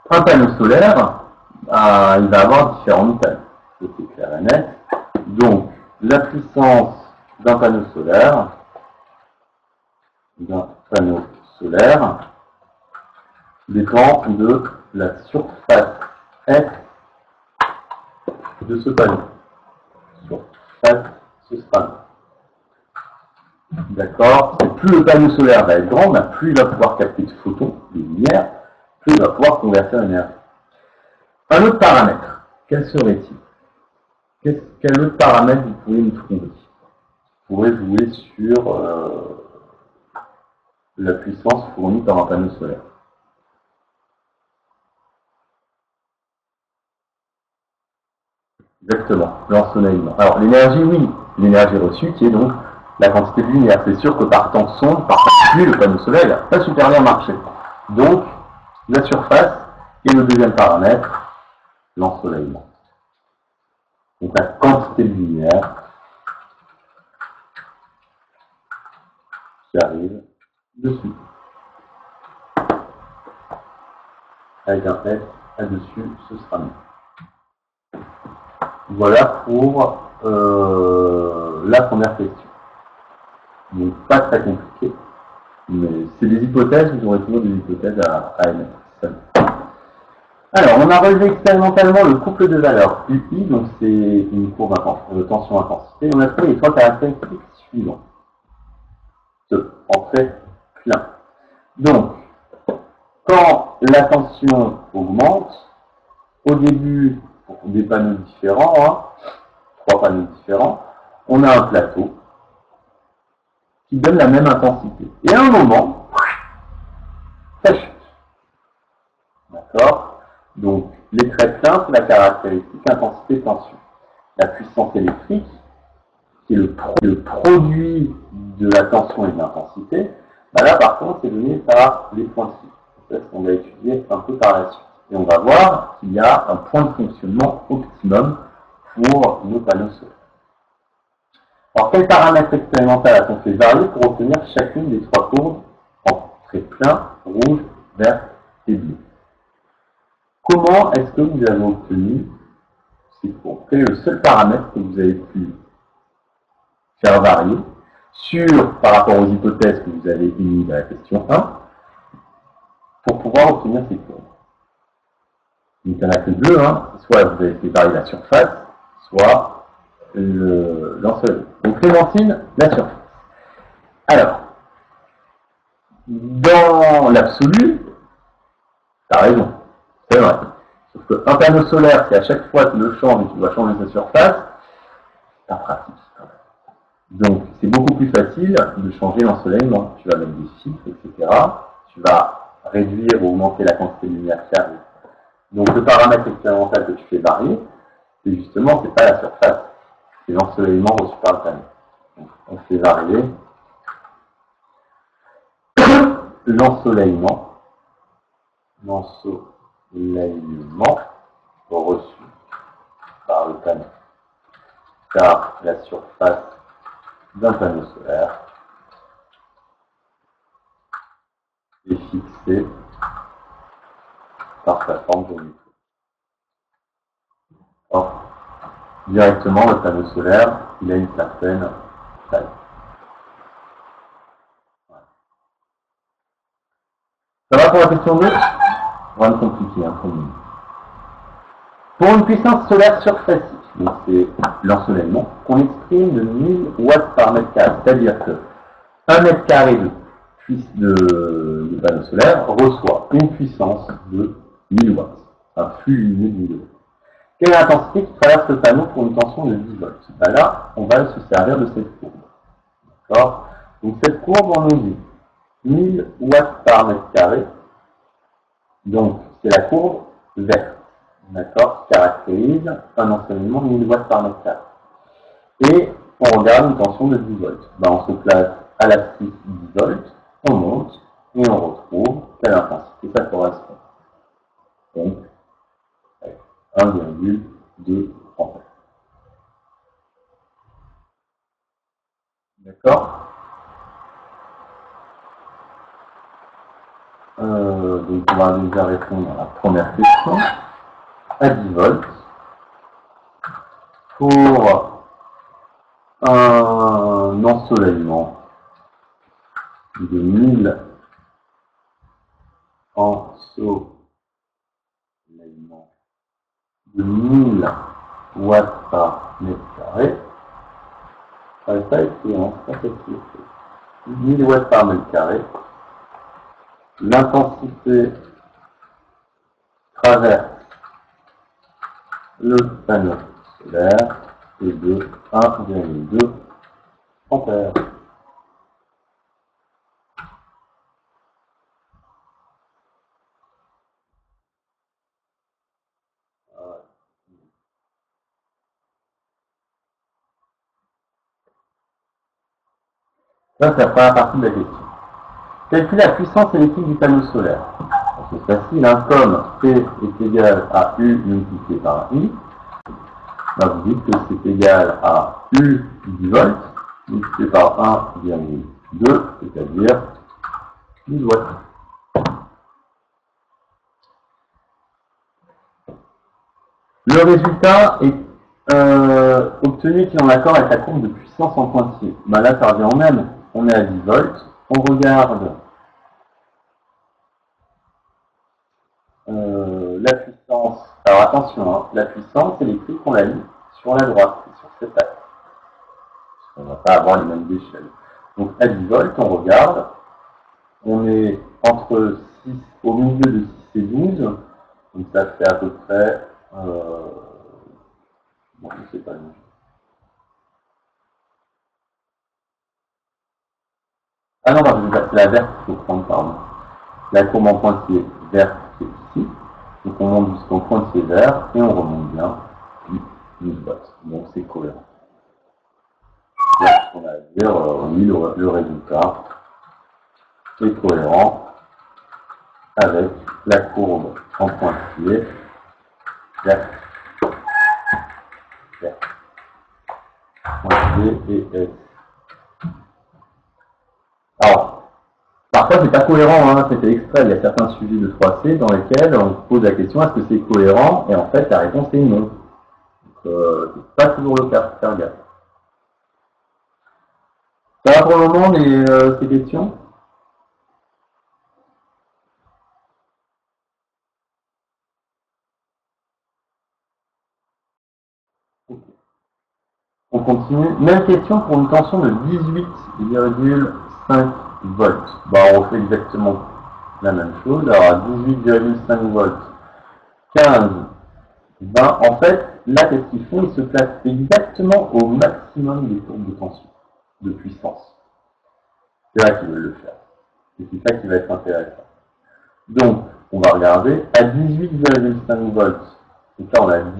un panneau solaire, il va avoir différentes tailles. C'est clair et net. Donc, la puissance d'un panneau solaire dépend de la surface S de ce panneau. Surface, ce sera. D'accord? Plus le panneau solaire va être grand, plus il va pouvoir capter de photons, de lumière, plus il va pouvoir convertir l'énergie. Un autre paramètre, quel serait-il? Quel autre paramètre vous pourriez me trouver? Vous pourrez jouer sur la puissance fournie par un panneau solaire. Exactement, l'ensoleillement. Alors l'énergie, oui, l'énergie reçue qui est donc la quantité de lumière. C'est sûr que par temps sombre, par temps pluie, le panneau solaire n'a pas super bien marché. Donc, la surface et le deuxième paramètre, l'ensoleillement. Donc la quantité de lumière qui arrive dessus. Avec un S là-dessus, ce sera mieux. Voilà pour la première question. Donc pas très compliqué, mais c'est des hypothèses, vous aurez toujours des hypothèses à émettre. Alors, on a relevé expérimentalement le couple de valeurs UI, donc c'est une courbe de tension-intensité. On a trouvé les trois caractéristiques suivantes. En fait, plein. Donc, quand la tension augmente, au début, pour des panneaux différents, trois panneaux différents, on a un plateau qui donne la même intensité. Et à un moment, ça chute. D'accord? Donc, les traits pleins, c'est la caractéristique intensité-tension. La puissance électrique, qui est le produit de la tension et de l'intensité, là, par contre, c'est donné par les points de cycle. C'est ce qu'on va étudier un peu par la suite. Et on va voir qu'il y a un point de fonctionnement optimum pour nos panneaux solaires. Alors, quel paramètre expérimental a-t-on fait varier pour obtenir chacune des trois courbes en traits pleins, rouge, vert et bleu? Comment est-ce que vous avez obtenu ces courbes? Quel est le seul paramètre que vous avez pu faire varier par rapport aux hypothèses que vous avez émises à la question 1 pour pouvoir obtenir ces courbes? Donc, il n'y en a que deux, soit vous avez fait varier la surface, soit l'ensoleillement. Donc Clémentine, la surface. Alors, dans l'absolu, tu as raison, c'est vrai. Sauf qu'un panneau solaire, si à chaque fois tu le changes et tu dois changer sa surface, c'est pas pratique. Donc c'est beaucoup plus facile de changer l'ensoleillement. Tu vas mettre des filtres, etc. Tu vas réduire ou augmenter la quantité de lumière qui arrive. Donc le paramètre expérimental que tu fais varier, c'est justement, c'est pas la surface, c'est l'ensoleillement reçu par le panneau. Donc on fait varier l'ensoleillement reçu par le panneau. Car la surface d'un panneau solaire est fixée par sa forme géométrique. Or, directement, le panneau solaire, il a une certaine taille. Ça va pour la question 2? Rien de compliqué, pour nous. Pour une puissance solaire surfacique, donc c'est l'ensoleillement, qu'on exprime de 1000 watts par mètre carré. C'est-à-dire que 1 mètre carré de panneau solaire reçoit une puissance de 1000 watts, un flux lumineux de 1000 watts. Quelle est l'intensité qui traverse le panneau pour une tension de 10 volts? Ben là, on va se servir de cette courbe. D'accord? Donc cette courbe, on nous dit 1000 watts par mètre carré. Donc c'est la courbe verte, d'accord, qui caractérise un ensoleillement de 1000 watts par mètre carré. Et on regarde une tension de 10 volts. Ben, on se place à l'axis 10 volts, on monte et on retrouve quelle intensité ça correspond. Donc 1,2 ampères. D'accord? Donc on va déjà répondre à la première question. À 10 volts, pour un ensoleillement de 1000 watts par mètre carré, ça n'est pas écrit, hein, c'est pas écrit. 1000 watts par mètre carré, l'intensité traverse le panneau solaire est de 1,2 ampères. Ça, c'est la première partie de la question. Calculer la puissance électrique du panneau solaire. C'est facile, hein, comme P est égal à U multiplié par I. Là, vous dites que c'est égal à U 10 volts multiplié par 1,2, c'est-à-dire 10 watts. Le résultat est obtenu qui est en accord avec la courbe de puissance en pointillé. Ben là, ça revient au même. On est à 10 volts. On regarde la puissance. Alors attention, hein, la puissance électrique, on l'a mis sur la droite, sur cet axe. On ne va pas avoir les mêmes échelles. Donc à 10 volts, on regarde. On est entre 6, au milieu de 6 et 12. Donc ça fait à peu près... bon, je ne sais pas. Ah non, c'est la verte qu'il faut prendre, pardon. La courbe en pointillé verte, c'est ici. Donc on monte jusqu'au pointillé vert et on remonte bien 10 watts. Donc c'est cohérent. C'est ce qu'on a à dire, on lit le résultat est cohérent avec la courbe en pointillé vert. Pointillé et S. Alors, parfois c'est pas cohérent, hein, c'était extrait, il y a certains sujets de 3C dans lesquels on pose la question est-ce que c'est cohérent, et en fait la réponse est non. Donc c'est pas toujours le cas, faire gaffe. Ça va pour le moment ces questions? Okay. On continue. Même question pour une tension de 18,5 volts. Bah, on fait exactement la même chose. Alors, à 18,5 volts, 15. Ben, en fait, là, qu'est-ce qu'ils font? Ils se placent exactement au maximum des courbes de tension, de puissance. C'est là qu'ils veulent le faire. Et c'est ça qui va être intéressant. Donc, on va regarder à 18,5 volts. Donc là, on a 17,5,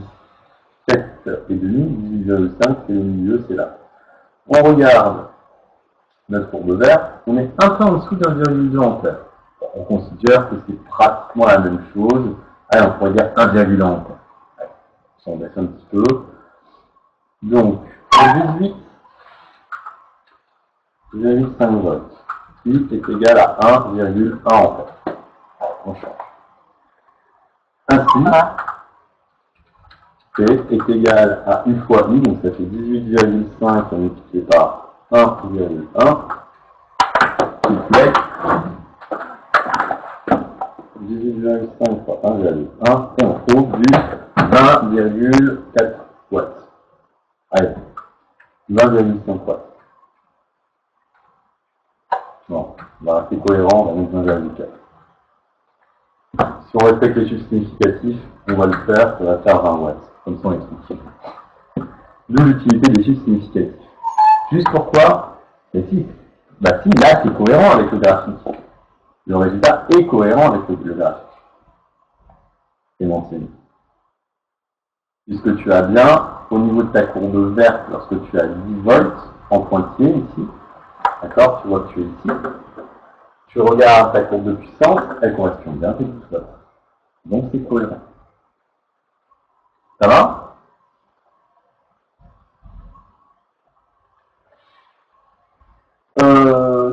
18,5, c'est au milieu, c'est là. On regarde notre courbe verte, on est un peu en dessous d'1,2 ampères. On considère que c'est pratiquement la même chose. Allez, on pourrait dire 1,1 ampères. On s'en baisse un petit peu. Donc, 18,5 volts. I est égal à 1,1 ampères. On change. Ainsi, P est égal à U fois I, donc ça fait 18,5 multiplié par 1,1, qui fait 18,5 fois 1,1, et on trouve du 20,4 watts. Allez, 20,5 watts. Bon, on va rester cohérent, on va mettre 20,4. Si on respecte les chiffres significatifs, on va le faire, ça va faire 20 watts. Comme ça, on est tranquille. D'où l'utilité des chiffres significatifs. Juste pourquoi? Mais si, là c'est cohérent avec le graphique. Le résultat est cohérent avec le graphique. Et mentionné. Puisque tu as bien, au niveau de ta courbe verte, lorsque tu as 10 volts en pointillé ici, d'accord, tu vois que tu es ici, tu regardes ta courbe de puissance, elle correspond bien à tes 10 volts. Donc c'est cohérent. Ça va?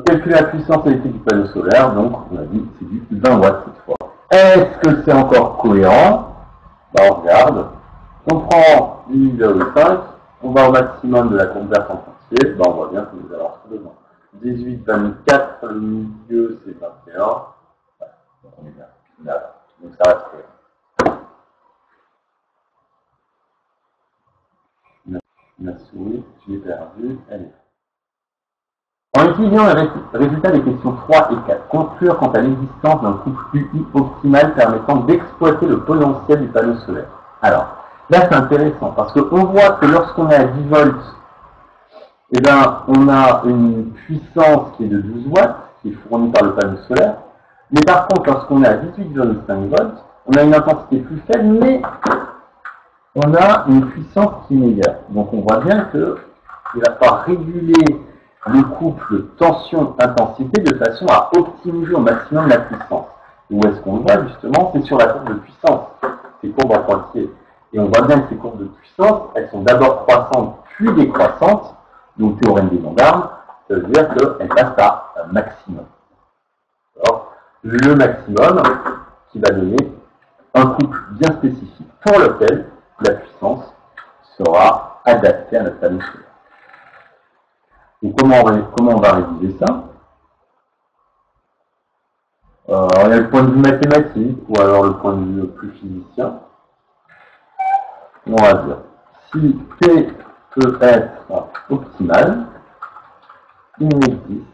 Calculer la puissance électrique du panneau solaire, donc on a dit c'est du 20 watts cette fois. Est-ce que c'est encore cohérent? Bah, on regarde. On prend 8,5, on va au maximum de la courbe verte en entier, bah, on voit bien que nous allons avoir besoin. 18, 24, le milieu c'est 21. Ouais, donc on est bien. Là. Donc ça reste cohérent. Ma souris, je l'ai perdue, elle est. En étudiant les résultats des questions 3 et 4, conclure quant à l'existence d'un couple UI optimal permettant d'exploiter le potentiel du panneau solaire. Alors, là c'est intéressant parce qu'on voit que lorsqu'on est à 10 volts, eh bien, on a une puissance qui est de 12 watts, qui est fournie par le panneau solaire. Mais par contre, lorsqu'on est à 18,5 volts, on a une intensité plus faible, mais on a une puissance qui est meilleure. Donc on voit bien qu'il va falloir réguler le couple tension-intensité de façon à optimiser au maximum la puissance. Et où est-ce qu'on le voit justement? C'est sur la courbe de puissance, ces courbes en pointillé. Et on voit bien que ces courbes de puissance, elles sont d'abord croissantes puis décroissantes. Donc théorème des gendarmes, ça veut dire qu'elle passe à un maximum. Alors, le maximum qui va donner un couple bien spécifique pour lequel la puissance sera adaptée à notre panneau solaire. Donc comment on va rédiger ça? Il y a le point de vue mathématique ou alors le point de vue plus physicien. On va dire si P peut être optimal, il n'existe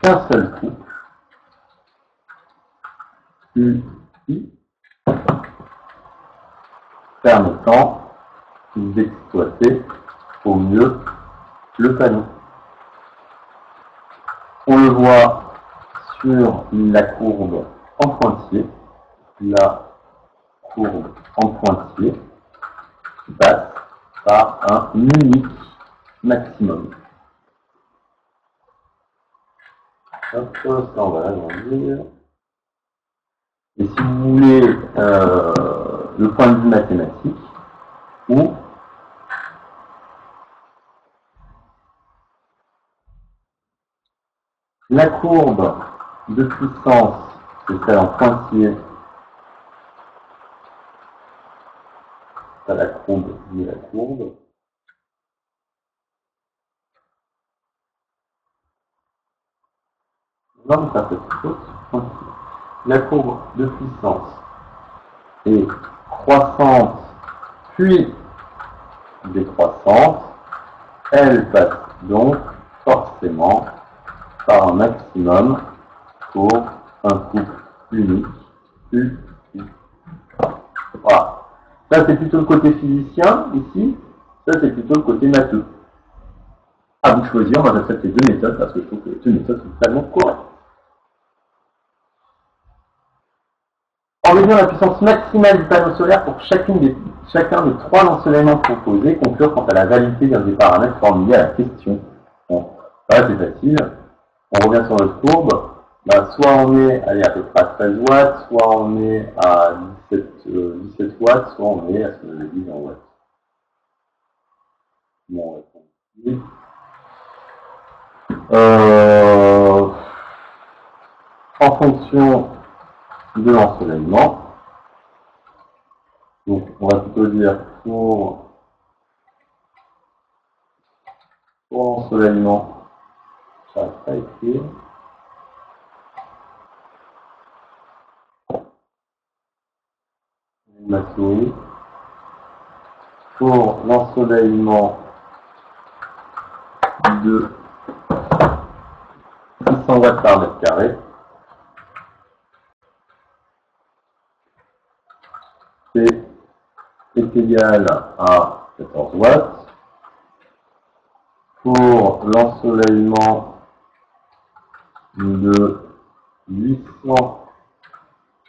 qu'un seul couple UI permettant d'exploiter au mieux le panneau. On le voit sur la courbe en pointillé, la courbe en pointillé qui passe par un unique maximum. Hop, ça on va l'agrandir. Et si vous voulez le point de vue mathématique, où la courbe de puissance, c'est celle en pointillé, pas la courbe, mais la courbe. Non, mais ça fait plutôt pointillé. La courbe de puissance est croissante puis décroissante. Elle passe donc forcément par un maximum pour un couple unique UI. Voilà. Ça c'est plutôt le côté physicien ici, ça c'est plutôt le côté matheux. À vous de choisir, moi j'accepte les deux méthodes parce que je trouve que les deux méthodes sont totalement correctes. En réduisant la puissance maximale du panneau solaire pour chacun des trois ensoleillements proposés, conclure quant à la validité d'un des paramètres formulés à la question. Bon, voilà, c'est facile. On revient sur notre courbe. Bah, soit on est à peu près à 13 watts, soit on est à 17 watts, soit on est à ce que je dis en watts. Bon, en fonction de l'ensoleillement, donc on va plutôt dire pour l'ensoleillement, ça va pas écrire. Ma souris. pour l'ensoleillement de 600 watts par mètre carré, P est égal à 14 watts. Pour l'ensoleillement de 800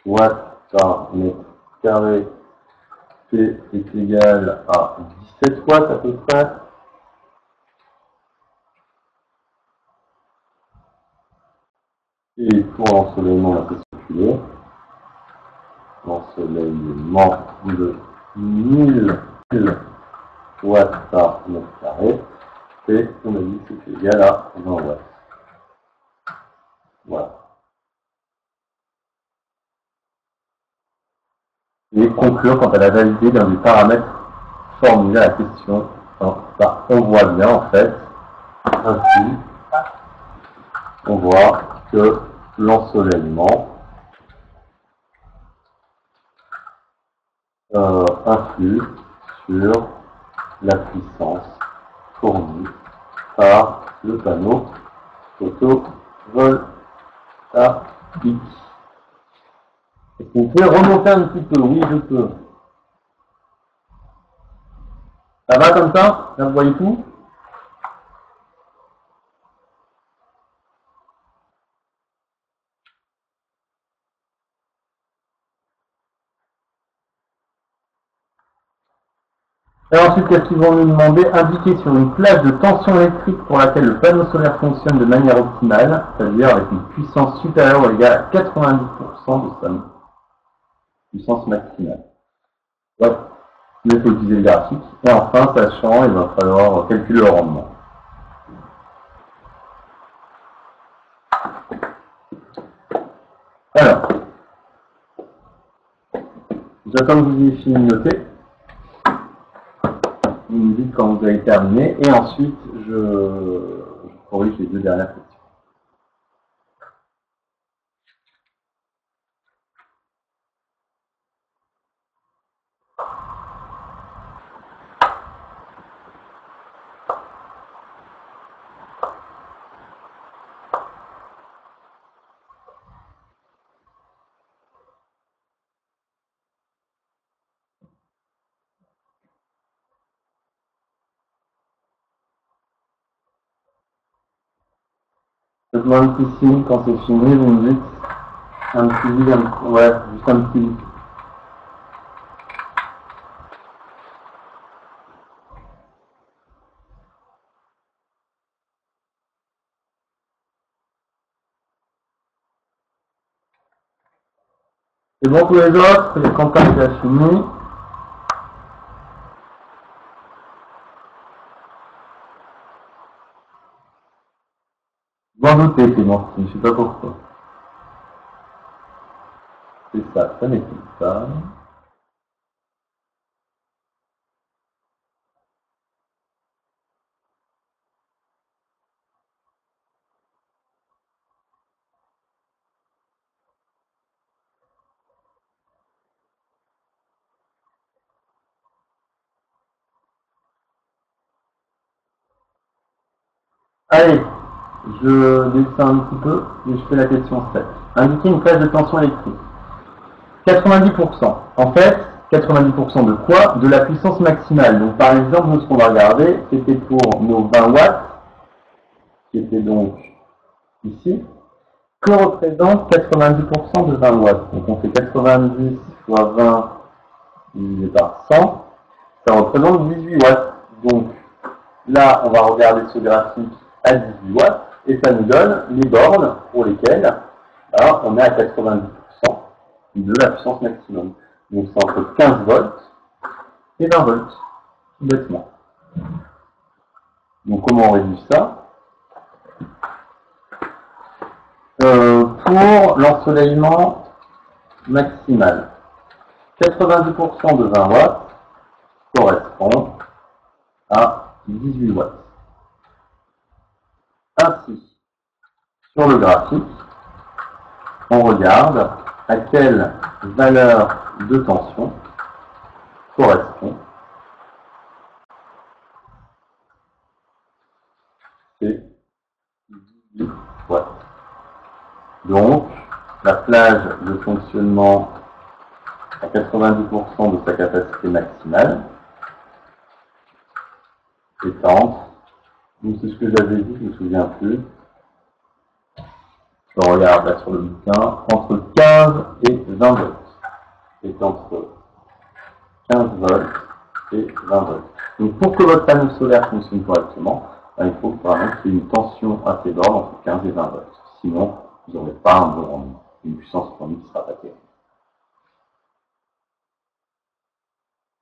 watts par mètre carré, P est égal à 17 watts à peu près. Et pour l'ensoleillement, on a fait circuler. L'ensoleillement de 1000 watts par mètre carré, et on a dit que c'est égal à 20 watts. Voilà. Et conclure quant à la validité d'un des paramètres formulés à la question. Alors, ça, on voit bien en fait, ainsi, on voit que l'ensoleillement influe sur la puissance fournie par le panneau photovoltaïque. Est-ce que vous pouvez remonter un petit peu? Oui, je peux. Ça va comme ça? Là, vous voyez tout? Et ensuite, qu'est-ce qu'ils vont nous demander? Indiquer sur une plage de tension électrique pour laquelle le panneau solaire fonctionne de manière optimale, c'est-à-dire avec une puissance supérieure ou égale à 90% de sa puissance maximale. Ouais, il faut utiliser le graphique. Et enfin, sachant, il va falloir calculer le rendement. Alors, j'attends que vous ayez fini de noter. Vous me dites quand vous avez terminé, et ensuite je corrige les deux dernières questions. Faites-moi un petit signe quand c'est fini, vous me dites un petit, ouais, juste un petit. C'est bon tous les autres, les contacts il a fini. Vous en doutez, c'est bon, je ne sais pas pourquoi. C'est ça, ça n'est plus ça. Allez, je descends un petit peu et je fais la question 7. Indiquer une plage de tension électrique. 90%. En fait, 90% de quoi? De la puissance maximale. Donc par exemple, nous ce qu'on va regarder, c'était pour nos 20 watts, qui étaient donc ici, que représente 90% de 20 watts. Donc on fait 90 fois 20 divisé par 100, ça représente 18 watts. Donc là, on va regarder ce graphique à 18 watts, et ça nous donne les bornes pour lesquelles alors, on est à 90% de la puissance maximum. Donc c'est entre 15 volts et 20 volts, tout bêtement. Donc comment on réduit ça? Pour l'ensoleillement maximal, 90% de 20 watts correspond à 18 watts. Ainsi, sur le graphique, on regarde à quelle valeur de tension correspond c'est 18 watts. Donc, la plage de fonctionnement à 90% de sa capacité maximale, étanche. Donc c'est ce que j'avais dit, je ne me souviens plus. Je regarde là sur le bouquin, entre 15 et 20 volts. C'est entre 15 volts et 20 volts. Donc pour que votre panneau solaire fonctionne correctement, il faut vraiment qu'il y ait une tension assez grande entre 15 et 20 volts. Sinon, vous n'aurez pas un bon rendement. Une puissance fournie qui sera pas terrible.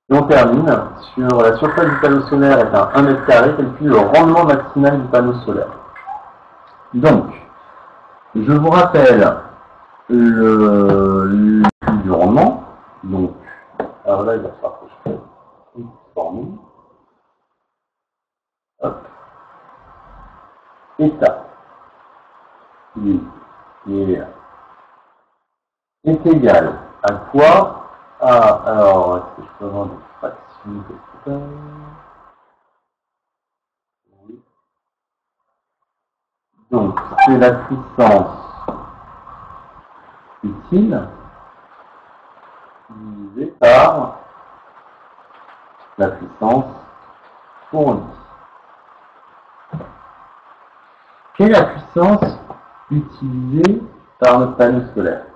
Et on termine sur la surface du panneau solaire est un 1 mètre carré, calcule le rendement maximal du panneau solaire. Donc, je vous rappelle le du rendement. Donc, alors là, il va falloir que je fasse une formule. Hop. État. Est égal à quoi? Alors, est-ce que je peux avoir des fractions quelque part? Oui. Donc, c'est la puissance utile divisé par la puissance fournie. Quelle est la puissance utilisée par notre panneau solaire?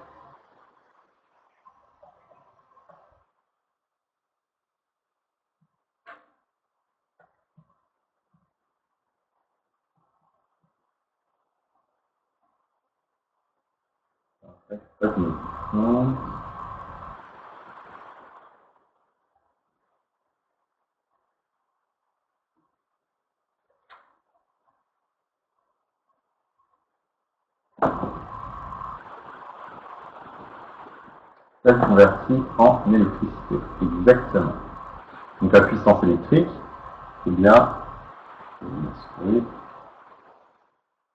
Ça se convertit en électricité. Exactement. Donc la puissance électrique, c'est bien,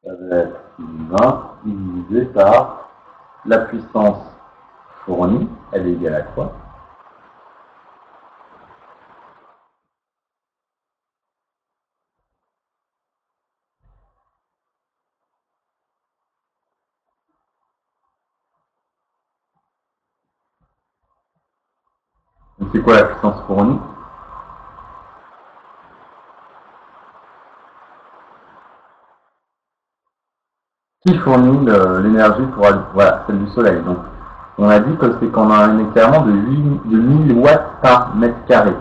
ça va être 20 divisé par la puissance fournie, elle est égale à quoi? Donc c'est quoi la puissance fournie? Qui fournit l'énergie pour voilà, celle du soleil. Donc on a dit que c'est qu'on a un éclairement de 1000 watts par mètre carré.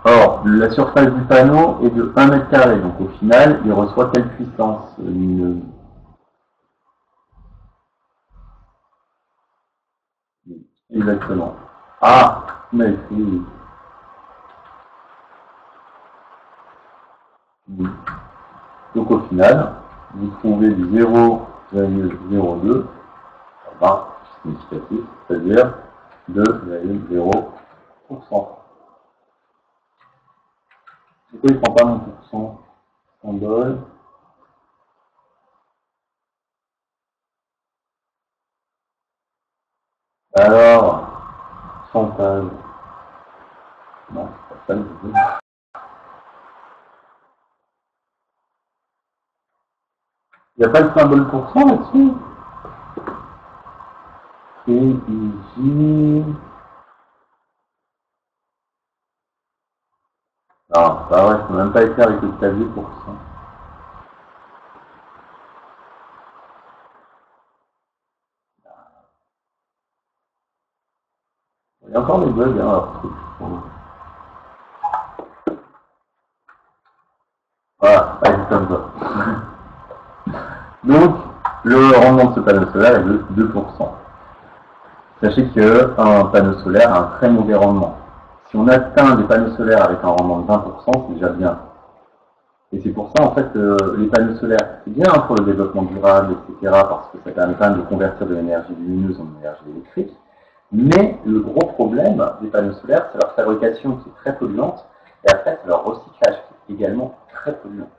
Or, la surface du panneau est de 1 mètre carré. Donc au final, il reçoit quelle puissance lumineuse? Exactement. Ah, mais oui. Donc au final, vous trouvez du 0,02, significatif, c'est-à-dire 2,0%. Pourquoi il ne prend pas mon pourcent symbole? Alors, pourcentage. Non, c'est pas ça que je veux. Il n'y a pas le symbole pourcent là-dessus? PIJ. Non, c'est pas vrai, je ne peux même pas écrire avec le clavier pourcent. Il y a encore des bugs, hein, alors truc. Voilà, c'est comme ça. Donc, le rendement de ce panneau solaire est de 2%. Sachez qu'un panneau solaire a un très mauvais rendement. Si on atteint des panneaux solaires avec un rendement de 20%, c'est déjà bien. Et c'est pour ça, en fait, les panneaux solaires, c'est bien pour le développement durable, etc., parce que ça permet quand même de convertir de l'énergie lumineuse en énergie électrique. Mais le gros problème des panneaux solaires, c'est leur fabrication qui est très polluante, et après, c'est leur recyclage qui est également très polluant.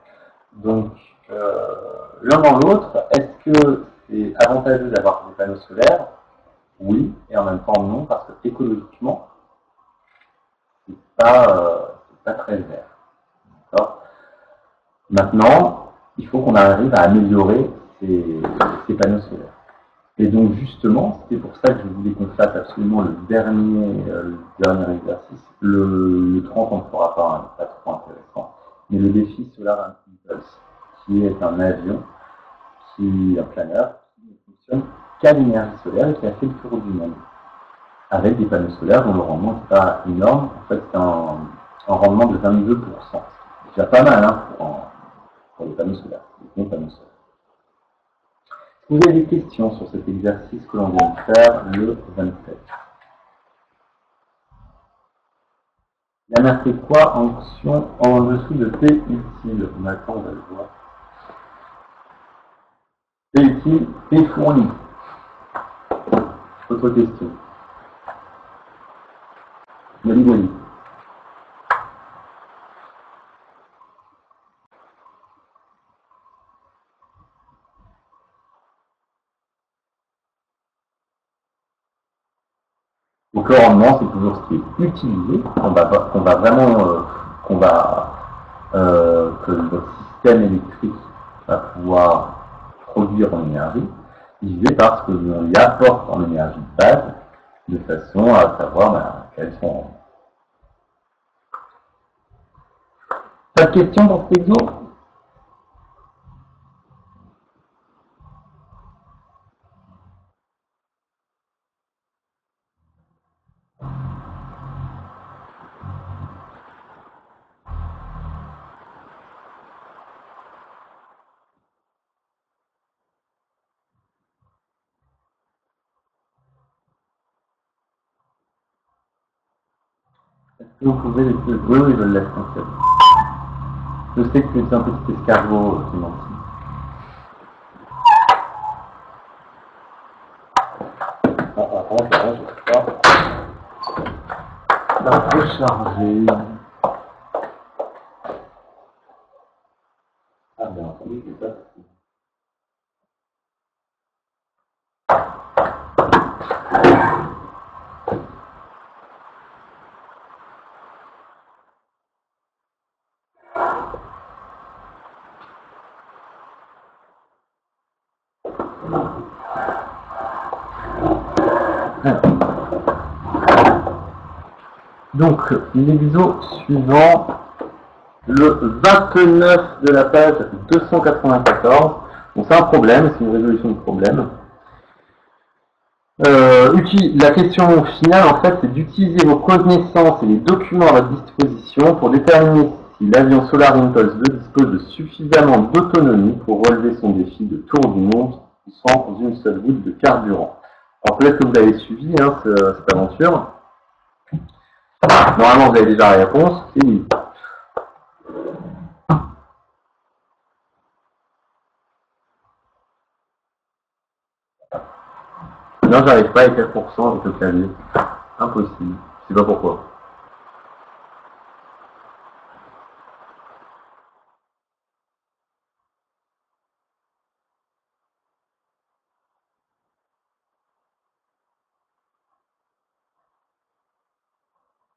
Donc, l'un dans l'autre, est-ce que c'est avantageux d'avoir des panneaux solaires? Oui, et en même temps non, parce que écologiquement, c'est pas très vert. D'accord. Maintenant, il faut qu'on arrive à améliorer ces panneaux solaires. Et donc justement, c'est pour ça que je voulais qu'on fasse absolument le dernier exercice. Le 30, on ne fera pas, hein, pas trop intéressant. Mais le défi Solar Impulse, qui est un avion, un planeur, qui ne fonctionne qu'à l'énergie solaire et qui a fait le tour du monde. Avec des panneaux solaires dont le rendement n'est pas énorme. En fait, c'est un rendement de 22%. C'est déjà pas mal hein, pour les panneaux solaires, les bons panneaux solaires. Vous avez des questions sur cet exercice que l'on vient de faire le 27. Il y a marqué quoi en option en dessous de P utile? Maintenant, on va le voir. P utile, P fourni. Autre question. Mali. Donc le rendement, c'est toujours ce qui est utilisé, que notre système électrique va pouvoir produire en énergie, divisé par ce que l'on y apporte en énergie de base, de façon à savoir quels sont. Pas de questions pour cet exo? Est-ce que vous pouvez les plus... Oui, je le laisse en fait. Je sais que c'est un petit escargot qui m'en tient. Je sais pas. La recharger. Ah bien entendu, c'est ça. Donc, l'exo suivant, le 29 de la page 294. Bon, c'est un problème, c'est une résolution de problème. La question finale, en fait, c'est d'utiliser vos connaissances et les documents à votre disposition pour déterminer si l'avion Solar Impulse 2 dispose de suffisamment d'autonomie pour relever son défi de tour du monde sans une seule goutte de carburant. Alors peut-être que vous avez suivi hein, cette aventure. Normalement, vous avez déjà la réponse, c'est oui. Non, j'arrive pas à 4% avec le clavier. Impossible. Je sais pas pourquoi.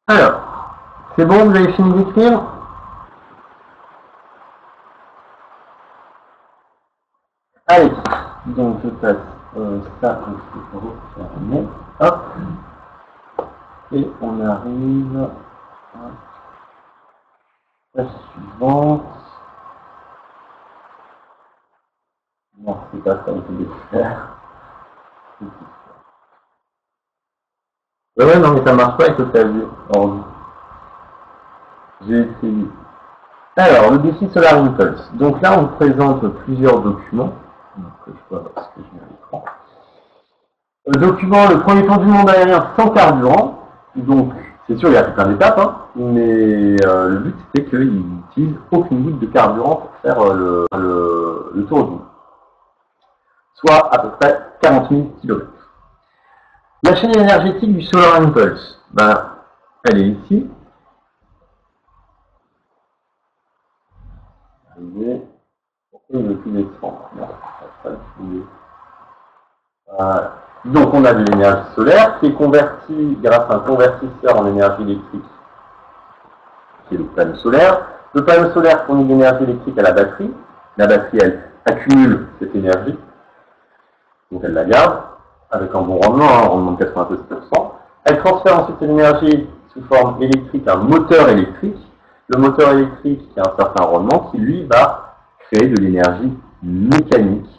Alors, c'est bon, vous avez fini d'écrire? Allez, donc je passe ça aussi refermer. Hop. Et on arrive à la suivante. Non, c'est pas ça que je voulais faire. Ouais, non, mais ça marche pas avec le clavier. J'ai essayé. Alors, le défi Solar Impulse. Donc là, on présente plusieurs documents. Donc, je vois ce que je mets à l'écran. Document, le premier tour du monde aérien sans carburant. Donc, c'est sûr, il y a plein d'étapes, hein, mais le but, c'était qu'il n'utilise aucune goutte de carburant pour faire le tour du monde. Soit à peu près 40 000 km. La chaîne énergétique du Solar Impulse, elle est ici. Pourquoi il ne veut plus descendre? Voilà. Donc on a de l'énergie solaire qui est convertie grâce à un convertisseur en énergie électrique, qui est le panneau solaire. Le panneau solaire fournit de l'énergie électrique à la batterie, La batterie, elle accumule cette énergie, donc elle la garde, avec un bon rendement, un rendement de 92%. Elle transfère ensuite cette énergie sous forme électrique à un moteur électrique. Le moteur électrique qui a un certain rendement, qui lui va créer de l'énergie mécanique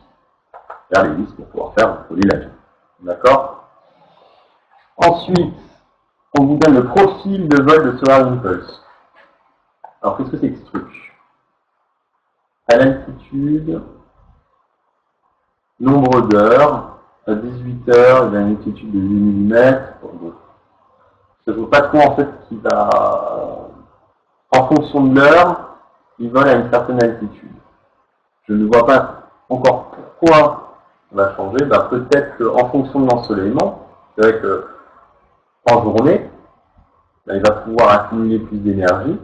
vers l'hélice pour pouvoir faire voler l'avion. D'accord? Ensuite, on vous donne le profil de vol de Solar Impulse. Alors, qu'est-ce que c'est que ce truc? À l'altitude, nombre d'heures, à 18 heures, il a une altitude de 8000 mètres. Je ne vois pas trop en fait qui va, en fonction de l'heure, il vole à une certaine altitude. Je ne vois pas encore pourquoi ça va changer. Peut-être qu'en fonction de l'ensoleillement, c'est vrai qu'en journée, il va pouvoir accumuler plus d'énergie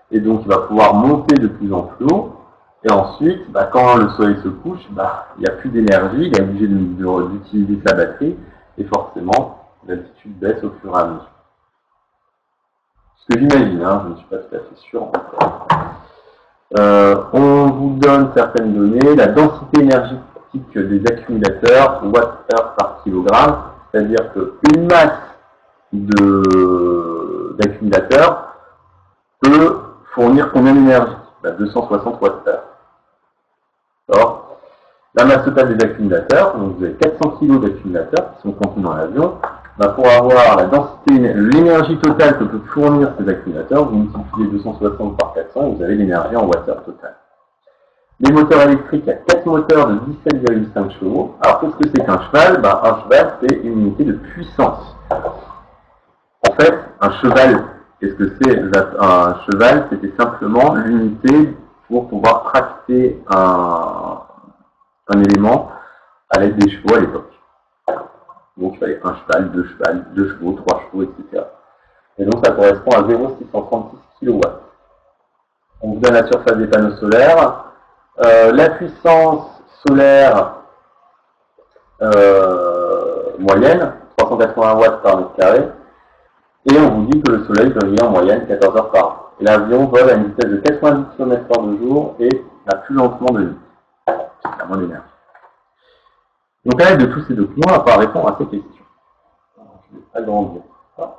et donc il va pouvoir monter de plus en plus haut. Et ensuite, quand le soleil se couche, il n'y a plus d'énergie, il est obligé d'utiliser sa batterie et forcément l'altitude baisse au fur et à mesure. Ce que j'imagine, je ne suis pas tout à fait sûr encore. On vous donne certaines données, la densité énergétique des accumulateurs, Wh/h par kilogramme, c'est-à-dire qu'une masse d'accumulateurs peut fournir combien d'énergie? 260 Wh/h. Alors, la masse totale des accumulateurs, donc vous avez 400 kg d'accumulateurs qui sont contenus dans l'avion. Pour avoir la densité, l'énergie totale que peuvent fournir ces accumulateurs, vous multipliez 260 par 400 et vous avez l'énergie en Wh/h totale. Les moteurs électriques, il y a 4 moteurs de 17,5 chevaux. Alors qu'est-ce que c'est qu'un cheval? Un cheval, c'est une unité de puissance. En fait, un cheval, qu'est-ce que c'est? Un cheval, c'était simplement l'unité pour pouvoir tracter un élément à l'aide des chevaux à l'époque. Donc il fallait un cheval, deux chevaux, 3 chevaux, etc. Et donc ça correspond à 0,636 kW. On vous donne la surface des panneaux solaires. La puissance solaire moyenne, 380 watts par mètre carré. Et on vous dit que le soleil brille en moyenne 14 heures par an. Et l'avion vole à une vitesse de 90 km par jour et la plus lentement de nuit. C'est moins d'énergie. Donc à l'aide de tous ces documents, on va pouvoir répondre à ces questions. Alors, je vais agrandir ça.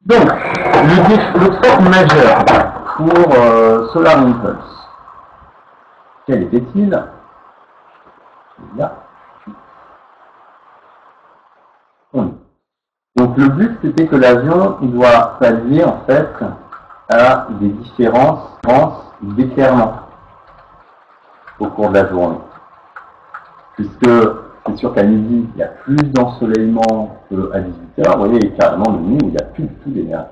Donc, l'obstacle majeur pour Solar Impulse, quel était-il? Là. Donc le but, c'était que l'avion doit s'allier en fait à des différences d'éclairement au cours de la journée. Puisque c'est sûr qu'à midi, il y a plus d'ensoleillement qu'à 18h. Vous voyez, il y a carrément de nuit où il n'y a plus du tout d'énergie.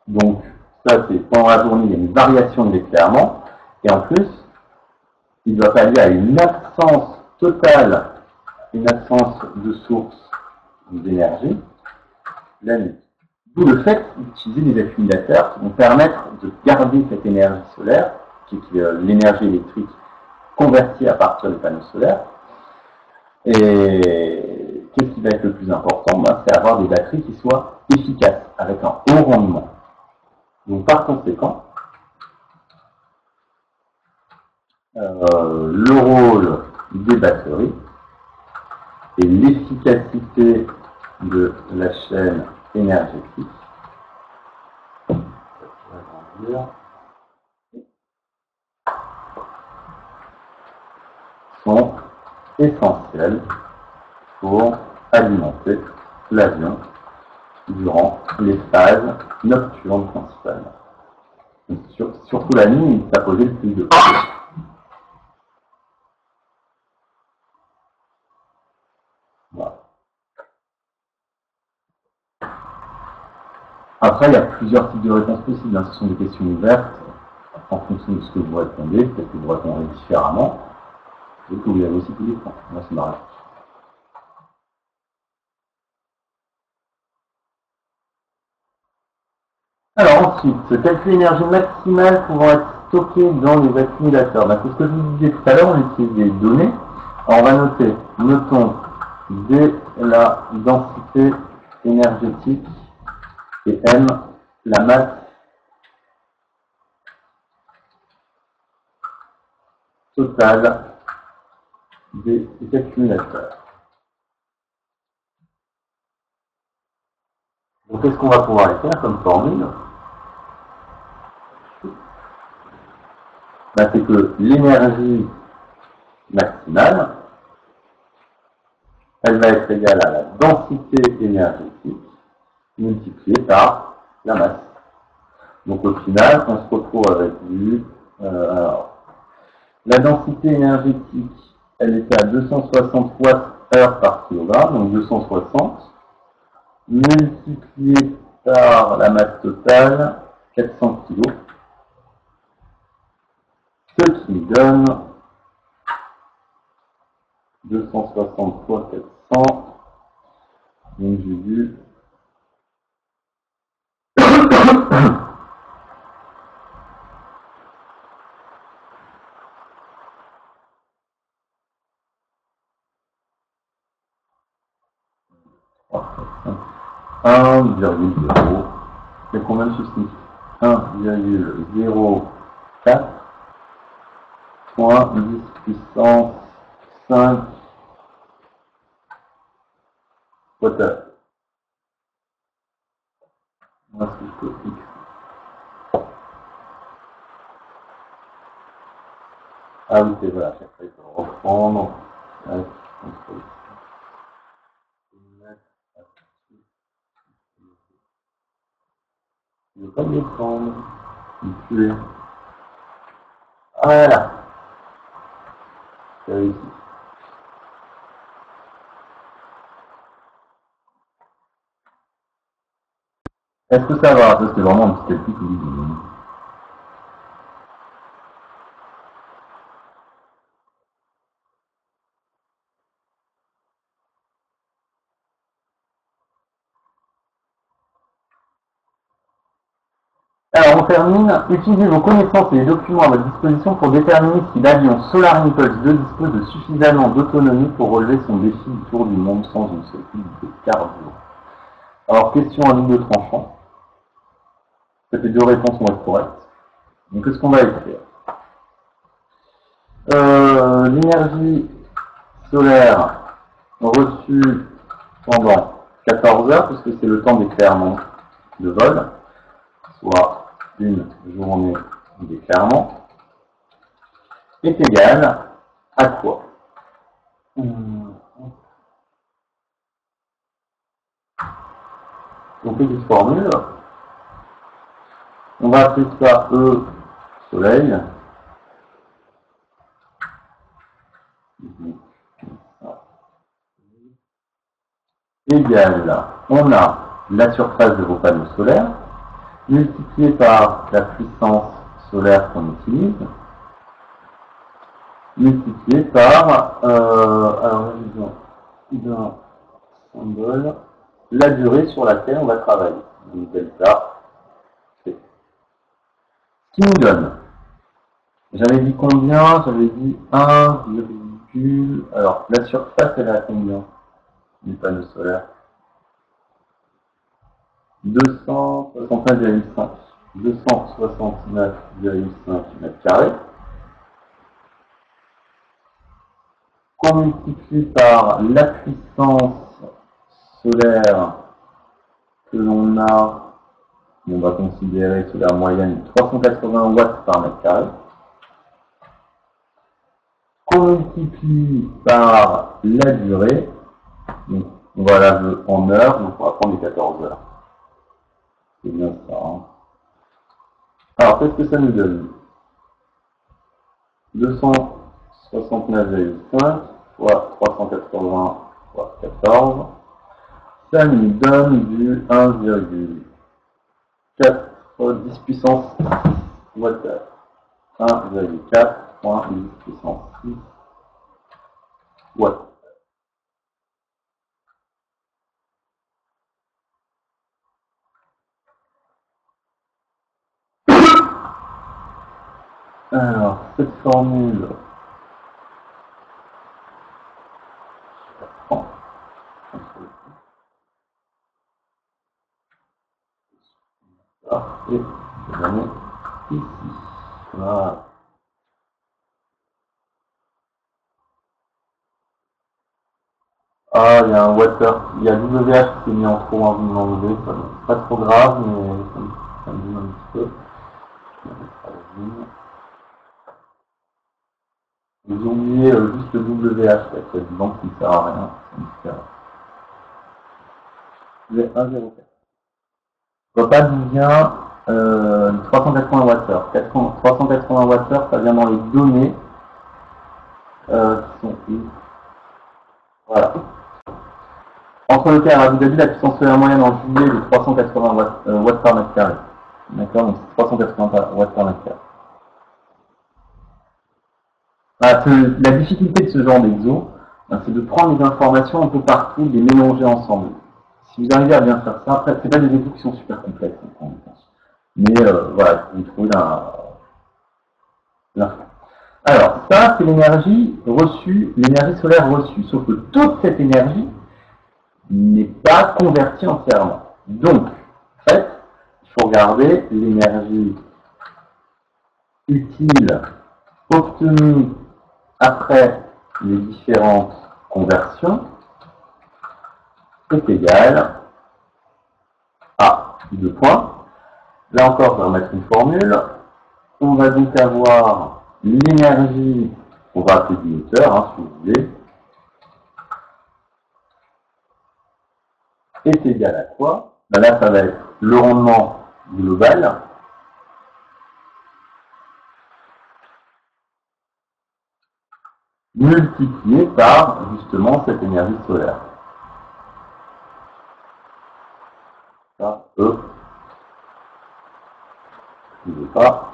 Donc ça, c'est pendant la journée, il y a une variation de l'éclairement. Et en plus, il doit pallier à une absence totale, une absence de source d'énergie la nuit. D'où le fait d'utiliser des accumulateurs qui vont permettre de garder cette énergie solaire, qui est l'énergie électrique convertie à partir des panneaux solaires. Et qu'est-ce qui va être le plus important? C'est avoir des batteries qui soient efficaces, avec un haut rendement. Donc par conséquent, le rôle des batteries et l'efficacité de la chaîne énergétique sont essentiels pour alimenter l'avion durant les phases nocturnes principalement. Surtout la nuit, ça posait le plus de problèmes. Voilà. Après, il y a plusieurs types de réponses possibles. Ce sont des questions ouvertes. En fonction de ce que vous répondez, peut-être que vous répondrez différemment. Et que vous avez aussi tous les points. Moi, c'est ma réponse. Alors ensuite, calculer l'énergie maximale pouvant être stockée dans les accumulateurs. C'est ce que je vous disais tout à l'heure, on utilise des données. Alors on va notons D la densité énergétique et M la masse totale des accumulateurs. Donc qu'est-ce qu'on va pouvoir écrire comme formule? Ben, c'est que l'énergie maximale, elle va être égale à la densité énergétique multipliée par la masse. Donc au final, on se retrouve avec alors, la densité énergétique, elle était à 260 watts-heure par kilogramme, donc 260, multiplié par la masse totale, 400 kg, ce qui donne 260 fois 400, donc j'ai vu un virgule zéro. C'est combien de chiffres? 1,04 point 10 puissance 5 watts. Moi, si je peux X. Ah oui, c'est vrai, à chaque fois, il faut reprendre. Je ne veux pas me prendre. Tuer. Voilà. C'est réussi. Est-ce que ça va? Ça, c'est vraiment un petit calcul que vous dites. Alors, on termine. Utilisez vos connaissances et les documents à votre disposition pour déterminer si l'avion Solar Impulse 2 dispose de suffisamment d'autonomie pour relever son défi du tour du monde sans une seule pile de carburant. Alors, question à double tranchant. Ces deux réponses vont être correctes. Donc, qu'est-ce qu'on va écrire? L'énergie solaire reçue pendant 14 heures, puisque c'est le temps d'éclairement de vol, soit une journée d'éclairement, est égale à quoi? On fait une formule. On va appeler ça E soleil. Égale, on a la surface de vos panneaux solaires, multiplié par la puissance solaire qu'on utilise, multiplié par, alors d'un symbole, la durée sur laquelle on va travailler. Donc delta, c'est ce qui nous donne. J'avais dit combien? J'avais dit 1, alors la surface elle est à combien du panneau solaire? 269,5 mètres carrés, qu'on multiplie par la puissance solaire que l'on a, on va considérer que la moyenne 380 watts par mètre carré, qu'on multiplie par la durée, donc on va la en heures, donc on va prendre les 14 heures. C'est bien ça. Hein. Alors, qu'est-ce que ça nous donne? 269,5 fois 380 fois 14. Ça nous donne du 1,4 10 puissance 6 watts. 1,4 fois 10 puissance 6 watts. Alors, cette formule, et je la mets ici. Voilà. Ah, il y a un water, il y a WH qui s'est mis en trop, vous me l'enlevez, pas trop grave, mais ça me dit un petit peu. Vous oubliez juste le WH, parce qu'il y a du vent qui ne sert à rien. Vous avez 1,04. Je vois pas d'où vient 380 Wh. 380 Wh, ça vient dans les données qui sont ici. Voilà. Entre le cas et Abu Dhabi, la puissance solaire moyenne en juillet est de 380 watts par mètre carré. D'accord, donc c'est 380 watts par mètre carré. Voilà, la difficulté de ce genre d'exo, c'est de prendre les informations un peu partout, de les mélanger ensemble. Si vous arrivez à bien faire ça, après, c'est pas des exos qui sont super complexes, mais voilà, vous trouvez l'info. Alors, ça, c'est l'énergie reçue, l'énergie solaire reçue. Sauf que toute cette énergie n'est pas convertie entièrement. Donc, en fait, il faut regarder l'énergie utile obtenue après les différentes conversions est égale à 2 points. Là encore, je vais remettre une formule. On va donc avoir l'énergie, on va appeler du moteur, si vous voulez, est égal à quoi? Là, ça va être le rendement global multiplié par justement cette énergie solaire. Ça, E, qui n'est pas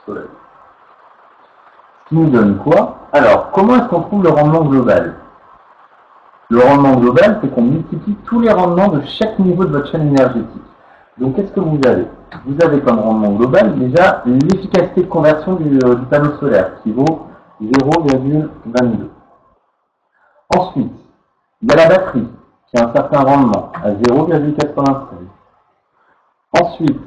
soleil. Ce qui nous donne quoi? Alors, comment est-ce qu'on trouve le rendement global? Le rendement global, c'est qu'on multiplie tous les rendements de chaque niveau de votre chaîne énergétique. Donc, qu'est-ce que vous avez? Vous avez comme rendement global déjà l'efficacité de conversion du panneau solaire qui vaut 0,22. Ensuite, il y a la batterie qui a un certain rendement à 0,96. Ensuite,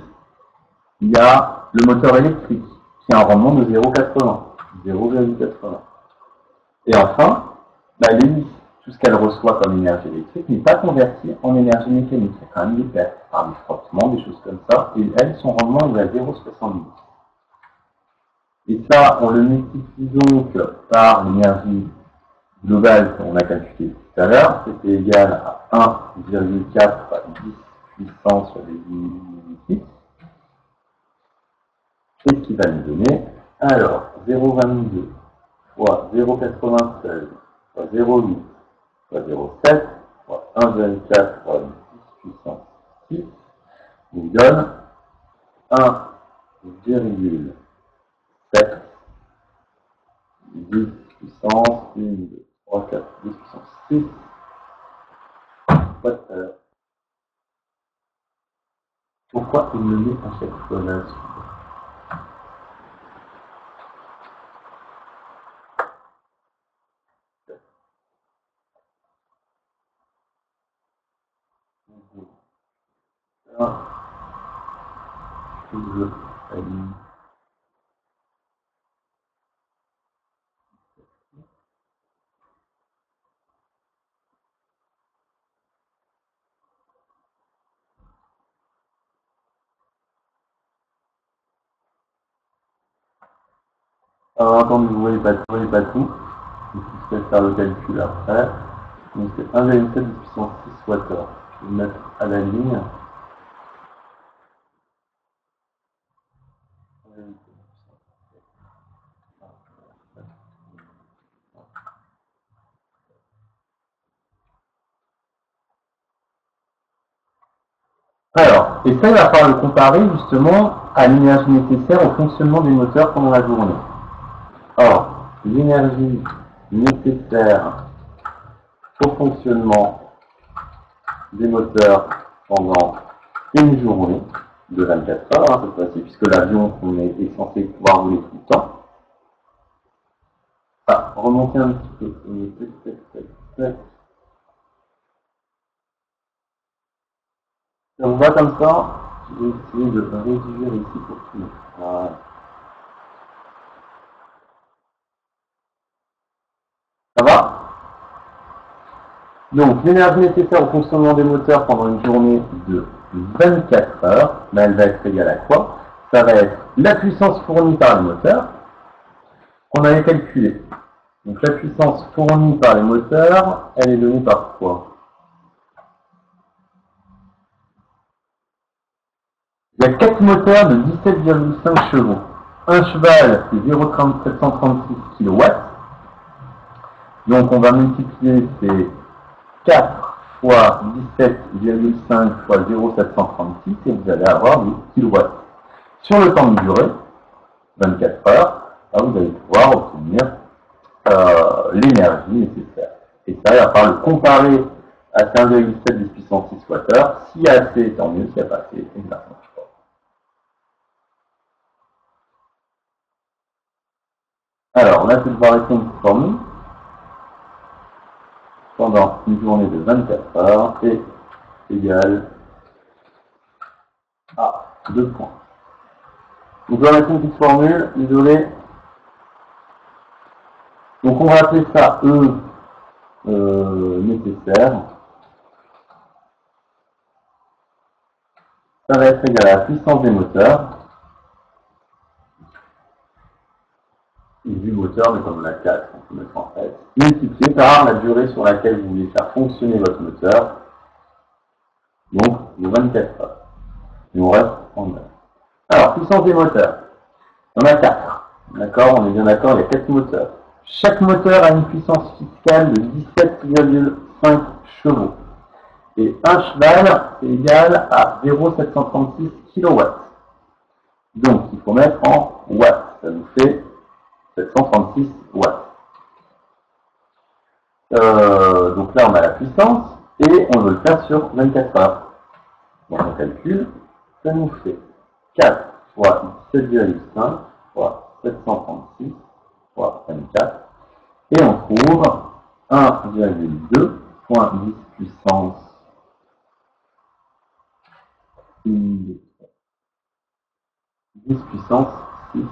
il y a le moteur électrique qui a un rendement de 0,80. 0,80. Et enfin, l'hélice, tout ce qu'elle reçoit comme énergie électrique n'est pas converti en énergie mécanique. Il y a quand même des pertes par des frottements, des choses comme ça. Et elle, son rendement est à 0,70. Et ça, on le multiplie donc par l'énergie globale qu'on a calculée tout à l'heure. C'était égal à 1,4 10 puissance sur les 10 Et ce qui va nous donner, alors, 0,22 fois 0,96 fois 0,8 fois 0,7 fois 1,24 fois 10 puissance 6 nous donne 1,7 10 puissance 1, 2, 3, 4, 10 puissance 6 Watt-heure. Pourquoi il me met à chaque fois là-dessus? Alors attendez, vous voyez pas tout. Je vais faire le calcul après. Donc c'est 1,7 puissance 6 Watt-heure. Je vais le mettre à la ligne. Alors, et ça, il va falloir le comparer justement à l'énergie nécessaire au fonctionnement des moteurs pendant la journée. Or, l'énergie nécessaire au fonctionnement des moteurs pendant une journée de 24 heures, cette fois-ci, puisque l'avion est censé pouvoir voler tout le temps. Remonter un petit peu. Si on va comme ça, je vais essayer de réduire ici pour tout le monde. Voilà. Ça va? Donc, l'énergie nécessaire au fonctionnement des moteurs pendant une journée de 24 heures, là, elle va être égale à quoi? Ça va être la puissance fournie par le moteur, qu'on avait calculée. Donc, la puissance fournie par les moteurs, elle est donnée par quoi? Il y a 4 moteurs de 17,5 chevaux. Un cheval, c'est 0,736 kW. Donc, on va multiplier ces 4 fois 17,5 fois 0,736 et vous allez avoir des kilowatts. Sur le temps de durée, 24 heures, là, vous allez pouvoir obtenir l'énergie nécessaire. Et ça, il va falloir le comparer à 15,7 10 puissance 6 Wh. S'il y a assez, tant mieux. S'il n'y a pas assez, c'est ça. Alors, on a cette variation de formule pendant une journée de 24 heures est égale à 2 points. Donc, on va mettre une petite formule isolée. Donc, on va appeler ça E nécessaire. Ça va être égal à la puissance des moteurs. Et du moteur, mais comme on a 4, on peut mettre en S, multiplié par la durée sur laquelle vous voulez faire fonctionner votre moteur. Donc, les 24 heures. Il nous reste 39. Alors, puissance des moteurs. On a 4. D'accord? On est bien d'accord, il y a 4 moteurs. Chaque moteur a une puissance fiscale de 17,5 chevaux. Et un cheval est égal à 0,736 kW. Donc, il faut mettre en watts. Ça nous fait 736 watts. Donc là, on a la puissance et on veut le faire sur 24 heures. Donc, on calcule. Ça nous fait 4 fois 17,5 fois 736 fois 24. Et on trouve 1,2 fois 10 puissance 10 puissance 6.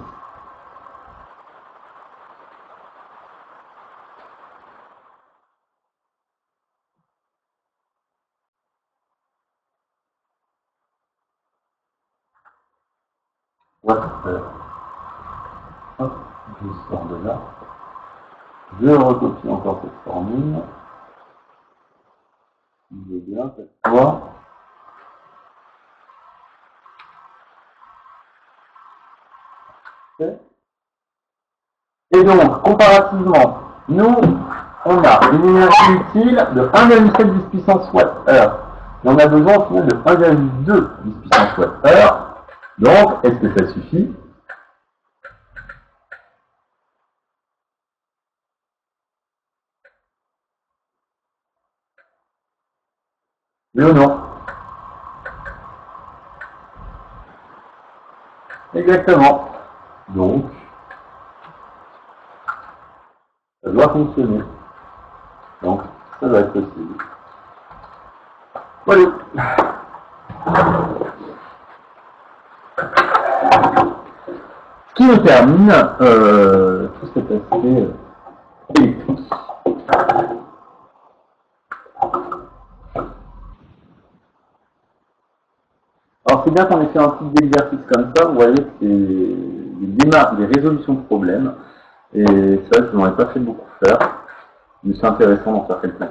Wattheure. Hop, je sors de là. Je recopie encore cette formule. Il est bien cette fois. Et donc, comparativement, nous, on a une énergie utile de 1,7 10 puissance Wh. Et on a besoin au final de 1,2 10 puissance Wh. Donc, est-ce que ça suffit? Oui ou non? Exactement. Donc, ça doit fonctionner. Donc, ça doit être possible. Voilà. Ce qui nous termine tout cet aspect électrique. Alors c'est bien qu'on ait fait un petit exercice comme ça, vous voyez que c'est des démarches, des résolutions de problèmes, et ça je n'en ai pas fait beaucoup faire, mais c'est intéressant d'en faire quelques-uns.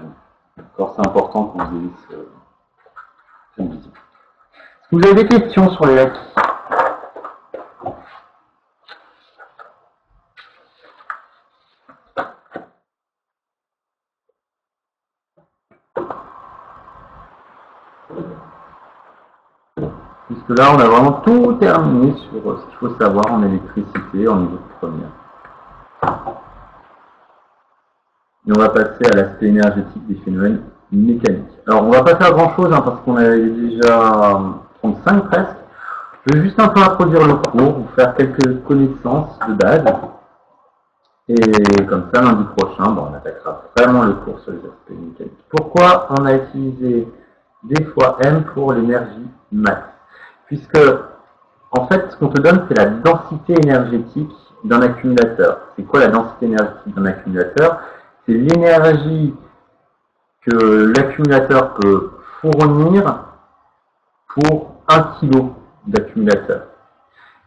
D'accord, c'est important qu'on se dise son vision. Est-ce que vous avez des questions sur les acquis? Puisque là, on a vraiment tout terminé sur ce qu'il faut savoir en électricité, en niveau de première. Et on va passer à l'aspect énergétique des phénomènes mécaniques. Alors, on va pas faire grand-chose parce qu'on avait déjà 35 presque. Je vais juste un peu introduire le cours, vous faire quelques connaissances de base. Et comme ça, lundi prochain, on attaquera vraiment le cours sur les aspects mécaniques. Pourquoi on a utilisé D fois M pour l'énergie masse? Puisque, en fait, ce qu'on te donne, c'est la densité énergétique d'un accumulateur. C'est quoi la densité énergétique d'un accumulateur? C'est l'énergie que l'accumulateur peut fournir pour 1 kg d'accumulateur.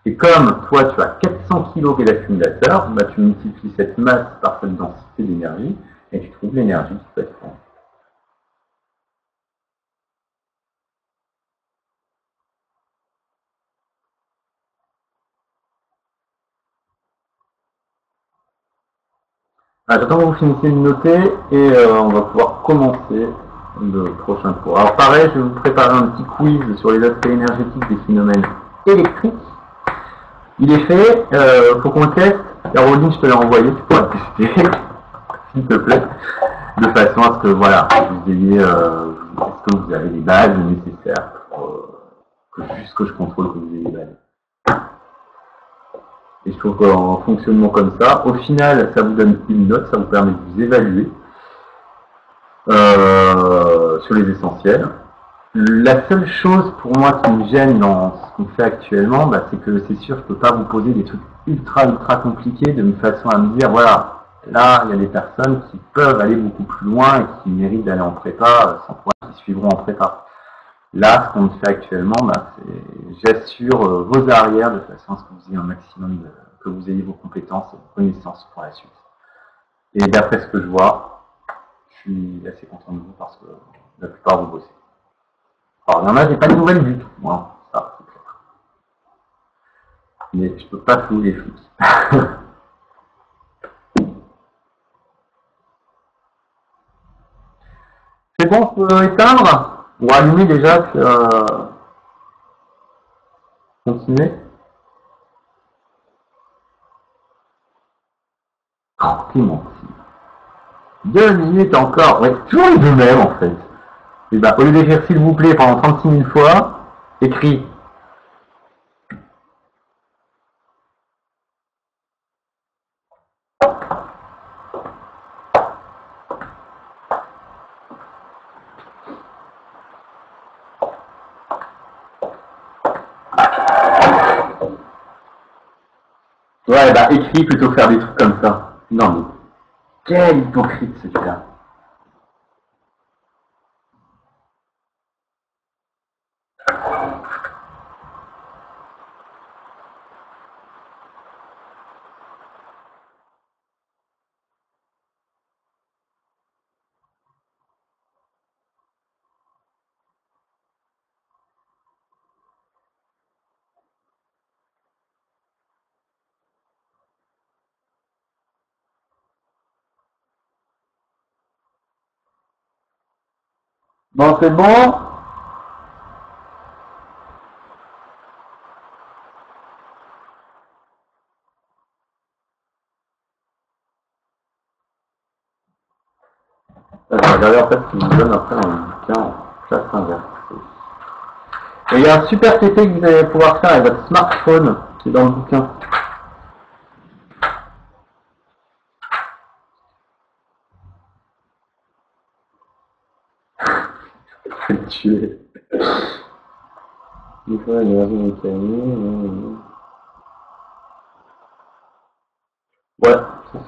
Et comme toi tu as 400 kg d'accumulateur, bah, tu multiplies cette masse par cette densité d'énergie et tu trouves l'énergie qui peut être fournie. J'attends que vous finissiez de noter et on va pouvoir commencer le prochain cours. Alors pareil, je vais vous préparer un petit quiz sur les aspects énergétiques des phénomènes électriques. Il est fait, faut qu'on le teste. Caroline, je te l'ai envoyé, tu pourras le tester, s'il te plaît, de façon à ce que voilà, vous ayez, est-ce que vous avez les bases nécessaires pour juste que je contrôle que vous ayez les bases. Et je trouve qu'en fonctionnement comme ça, au final, ça vous donne une note, ça vous permet de vous évaluer sur les essentiels. La seule chose pour moi qui me gêne dans ce qu'on fait actuellement, bah, c'est que c'est sûr que je ne peux pas vous poser des trucs ultra compliqués de façon à me dire, voilà, là, il y a des personnes qui peuvent aller beaucoup plus loin et qui méritent d'aller en prépa sans problème, qui suivront en prépa. Là, ce qu'on fait actuellement, bah, c'est j'assure vos arrières de façon à ce que vous ayez un maximum que vous ayez vos compétences et vos connaissances pour la suite. Et d'après ce que je vois, je suis assez content de vous parce que la plupart vous bossez. Alors, il y en a, j'ai pas de nouvelles du tout. Moi, ça, c'est clair. Mais je peux pas flouer les flics. C'est bon, je peux éteindre ou allumer déjà, continuer. Oh, t'es menti. 2 minutes encore. Ouais, toujours les deux mêmes en fait. Et bah, au lieu d'écrire s'il vous plaît pendant 36 000 fois, écris. Ouais, bah écris plutôt que faire des trucs comme ça. Non mais, quel hypocrite ce gars. Bon, c'est bon. Regardez en fait ce qu'il vous donne après dans le bouquin en classe inversée. Et il y a un super TT que vous allez pouvoir faire avec votre smartphone qui est dans le bouquin. Je vais te tuer. Une fois l'énergie mécanique. Ouais,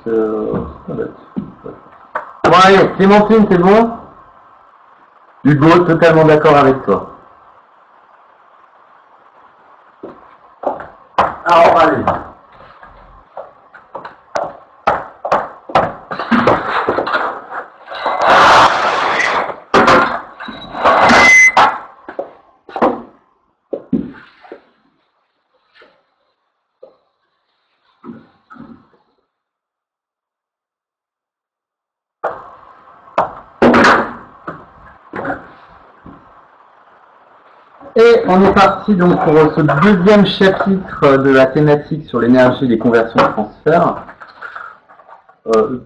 c'est pas bête. Bon allez, Clémentine, c'est bon? Hugo, totalement d'accord avec toi. Alors, allez. Et on est parti donc pour ce deuxième chapitre de la thématique sur l'énergie et les conversions de transfert.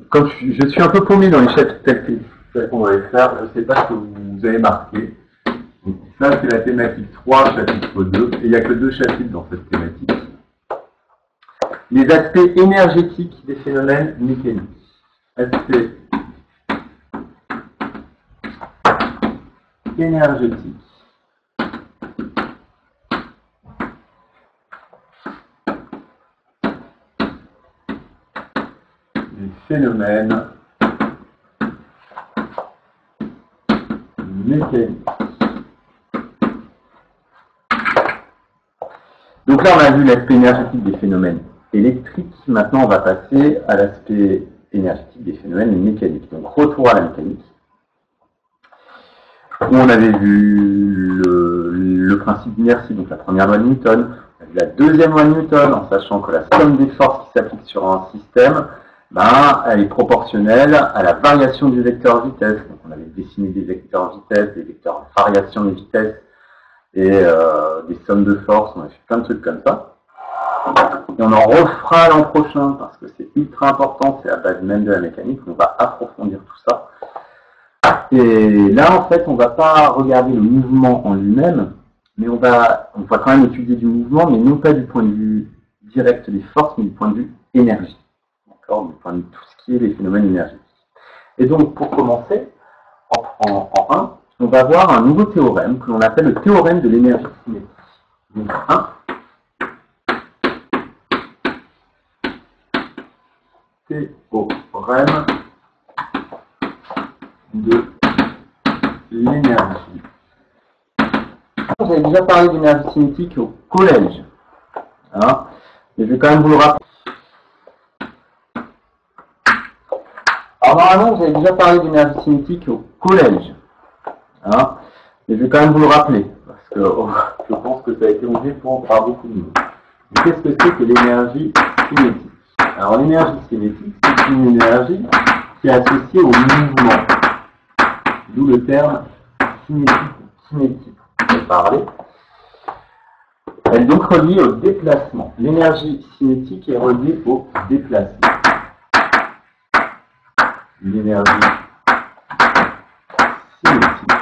Comme je suis un peu paumé dans les chapitres tels qu'on va les faire, je ne sais pas ce que vous avez marqué. Donc, ça c'est la thématique 3, chapitre 2, et il n'y a que 2 chapitres dans cette thématique. Les aspects énergétiques des phénomènes mécaniques. Aspects énergétiques des phénomènes mécanique. Donc là, on a vu l'aspect énergétique des phénomènes électriques. Maintenant, on va passer à l'aspect énergétique des phénomènes mécaniques. Donc, retour à la mécanique, où on avait vu le principe d'inertie, donc la première loi de Newton, on a vu la deuxième loi de Newton, en sachant que la somme des forces qui s'appliquent sur un système, elle est proportionnelle à la variation du vecteur vitesse. Donc, on avait dessiné des vecteurs vitesse, des vecteurs variation de vitesse, et des sommes de force, on a fait plein de trucs comme ça. Et on en refera l'an prochain, parce que c'est ultra important, c'est la base même de la mécanique, on va approfondir tout ça. Et là, en fait, on ne va pas regarder le mouvement en lui-même, mais on va quand même étudier du mouvement, mais non pas du point de vue direct des forces, mais du point de vue énergie. D'accord, du point de vue tout ce qui est les phénomènes énergétiques. Et donc, pour commencer, en 1, on va voir un nouveau théorème que l'on appelle le théorème de l'énergie cinétique. Donc 1, théorème de l'énergie. J'avais déjà parlé d'énergie cinétique au collège, hein, mais je vais quand même vous le rappeler. Alors normalement, j'avais déjà parlé d'énergie cinétique au collège, hein, mais je vais quand même vous le rappeler, parce que je pense que ça a été oublié par beaucoup de monde. Mais qu'est-ce que c'est que l'énergie cinétique? Alors l'énergie cinétique, c'est une énergie qui est associée au mouvement, d'où le terme cinétique. Je vais parler. Elle est donc reliée au déplacement. L'énergie cinétique est reliée au déplacement. L'énergie cinétique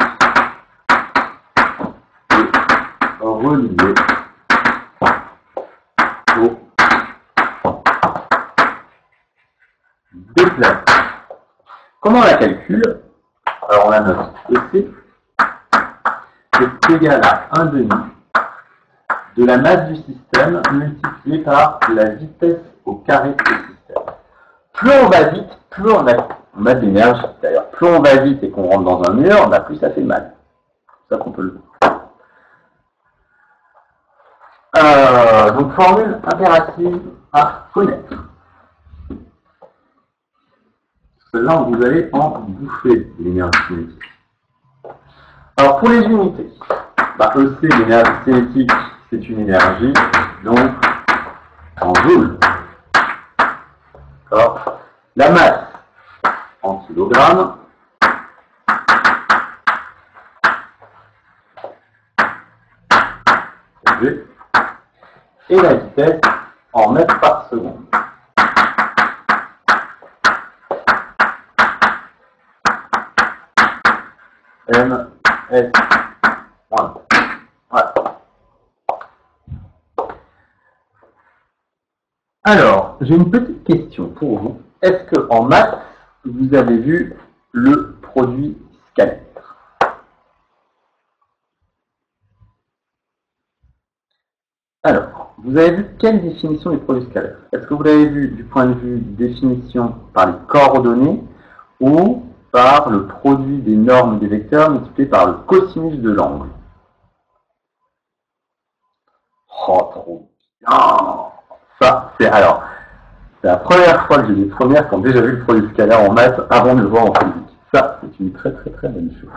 est reliée au déplacement. Comment on la calcule? Alors on la note EC est égal à 1 demi de la masse du système multiplié par la vitesse au carré du système. Plus on va vite, plus on a de l'énergie. D'ailleurs, plus on va vite et qu'on rentre dans un mur, plus ça fait mal. C'est ça qu'on peut le voir. Donc formule impérative à connaître. Celle-là, vous allez en bouffer l'énergie cinétique. Alors pour les unités, EC, l'énergie cinétique, c'est une énergie, donc en joules. D'accord. La masse en kilogrammes. Et la vitesse en mètres par seconde. M, S, 1. Voilà. Alors, j'ai une petite question pour vous. Est-ce qu'en maths, vous avez vu le produit scalaire? Alors, vous avez vu quelle définition du produit scalaire? Est-ce que vous l'avez vu du point de vue définition par les coordonnées ou par le produit des normes des vecteurs multiplié par le cosinus de l'angle? Oh, trop bien! Ça, c'est la première fois que j'ai des premières qui ont déjà vu le produit scalaire en maths avant de le voir en physique. Ça, c'est une très très très bonne chose.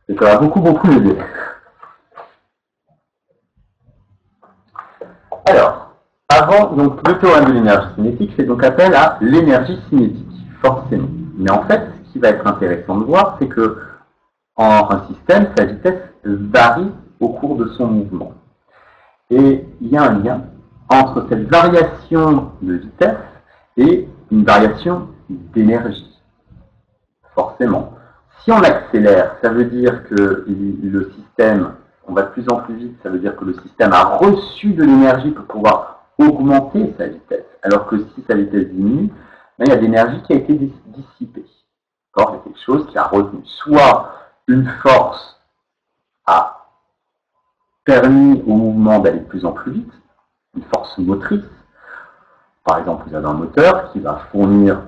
Et ça va beaucoup m'aider. Alors, donc le théorème de l'énergie cinétique fait donc appel à l'énergie cinétique, forcément. Mais en fait, ce qui va être intéressant de voir, c'est que en un système, sa vitesse varie au cours de son mouvement. Et il y a un lien entre cette variation de vitesse et une variation d'énergie. Forcément. Si on accélère, ça veut dire que le système, on va de plus en plus vite, ça veut dire que le système a reçu de l'énergie pour pouvoir augmenter sa vitesse. Alors que si sa vitesse diminue, il y a de l'énergie qui a été dissipée. Il y a quelque chose qui a retenu. Soit une force a permis au mouvement d'aller de plus en plus vite, une force motrice, par exemple, vous avez un moteur qui va fournir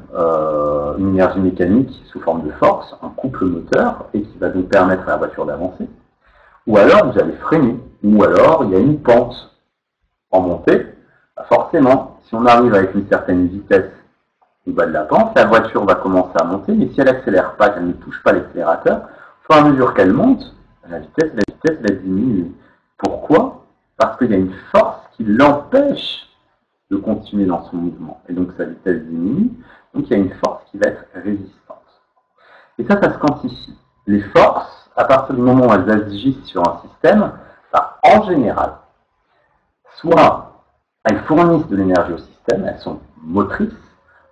une énergie mécanique sous forme de force, un couple moteur, et qui va donc permettre à la voiture d'avancer. Ou alors, vous allez freiner. Ou alors, il y a une pente en montée. Forcément, si on arrive avec une certaine vitesse au bas de la pente, la voiture va commencer à monter, mais si elle n'accélère pas, qu'elle ne touche pas l'accélérateur, au fur et à mesure qu'elle monte, la vitesse va diminuer. Pourquoi? Parce qu'il y a une force qui l'empêche de continuer dans son mouvement. Et donc sa vitesse diminue, donc il y a une force qui va être résistante. Et ça se quantifie. Les forces, à partir du moment où elles agissent sur un système, en général, soit elles fournissent de l'énergie au système, elles sont motrices,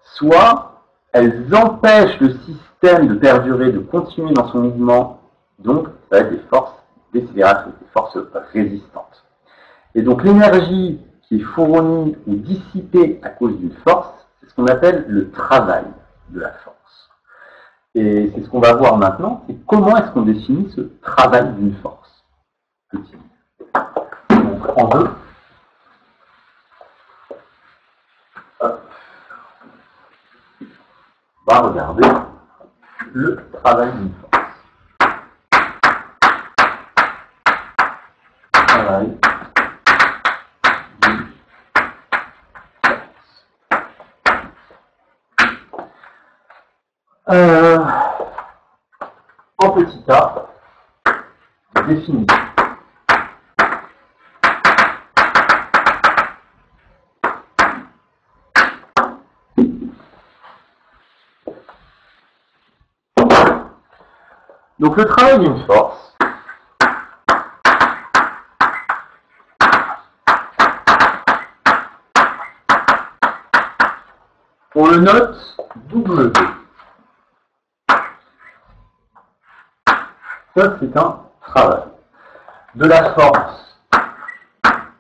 soit elles empêchent le système de perdurer, de continuer dans son mouvement, donc ça va être des forces décélératrices, des forces résistantes. Et donc l'énergie qui est fournie ou dissipée à cause d'une force, c'est ce qu'on appelle le travail de la force. Et c'est ce qu'on va voir maintenant, c'est comment est-ce qu'on définit ce travail d'une force. Petit. Donc en deux. On va regarder le travail d'une force. Travail d'une force. En petit a, définition. Donc le travail d'une force, on le note W. Ça, c'est un travail. De la force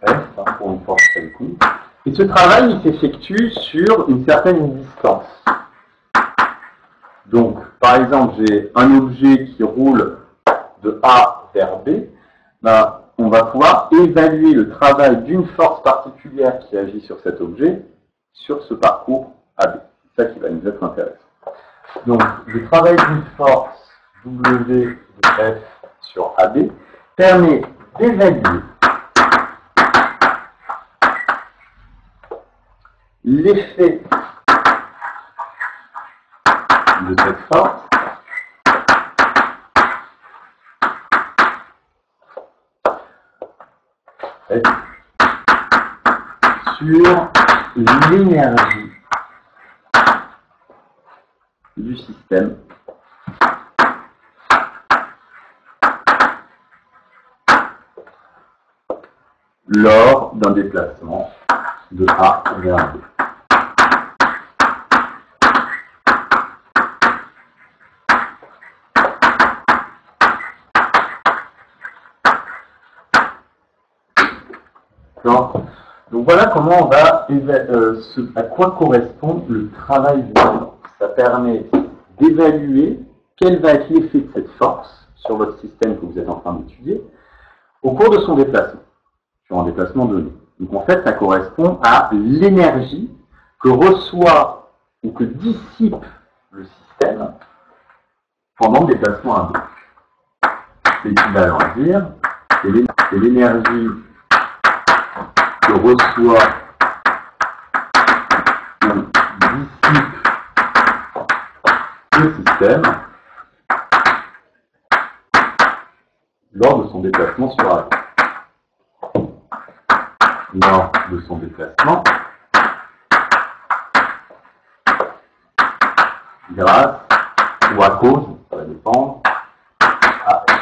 F, pour une force quelconque. Et ce travail, il s'effectue sur une certaine distance. Donc, par exemple, j'ai un objet qui roule de A vers B. Ben, on va pouvoir évaluer le travail d'une force particulière qui agit sur cet objet sur ce parcours AB. C'est ça qui va nous être intéressant. Donc, le travail d'une force W de F sur AB permet d'évaluer l'effet de cette force sur l'énergie du système lors d'un déplacement de A vers B. Donc voilà comment on va à quoi correspond le travail d'une force. Ça permet d'évaluer quel va être l'effet de cette force sur votre système que vous êtes en train d'étudier au cours de son déplacement, sur un déplacement donné. Donc en fait, ça correspond à l'énergie que reçoit ou que dissipe le système pendant le déplacement à B. C'est équivalent à dire que l'énergie que reçoit ou dissipe le système lors de son déplacement sur A. Lors de son déplacement grâce ou à cause, ça va dépendre, à F.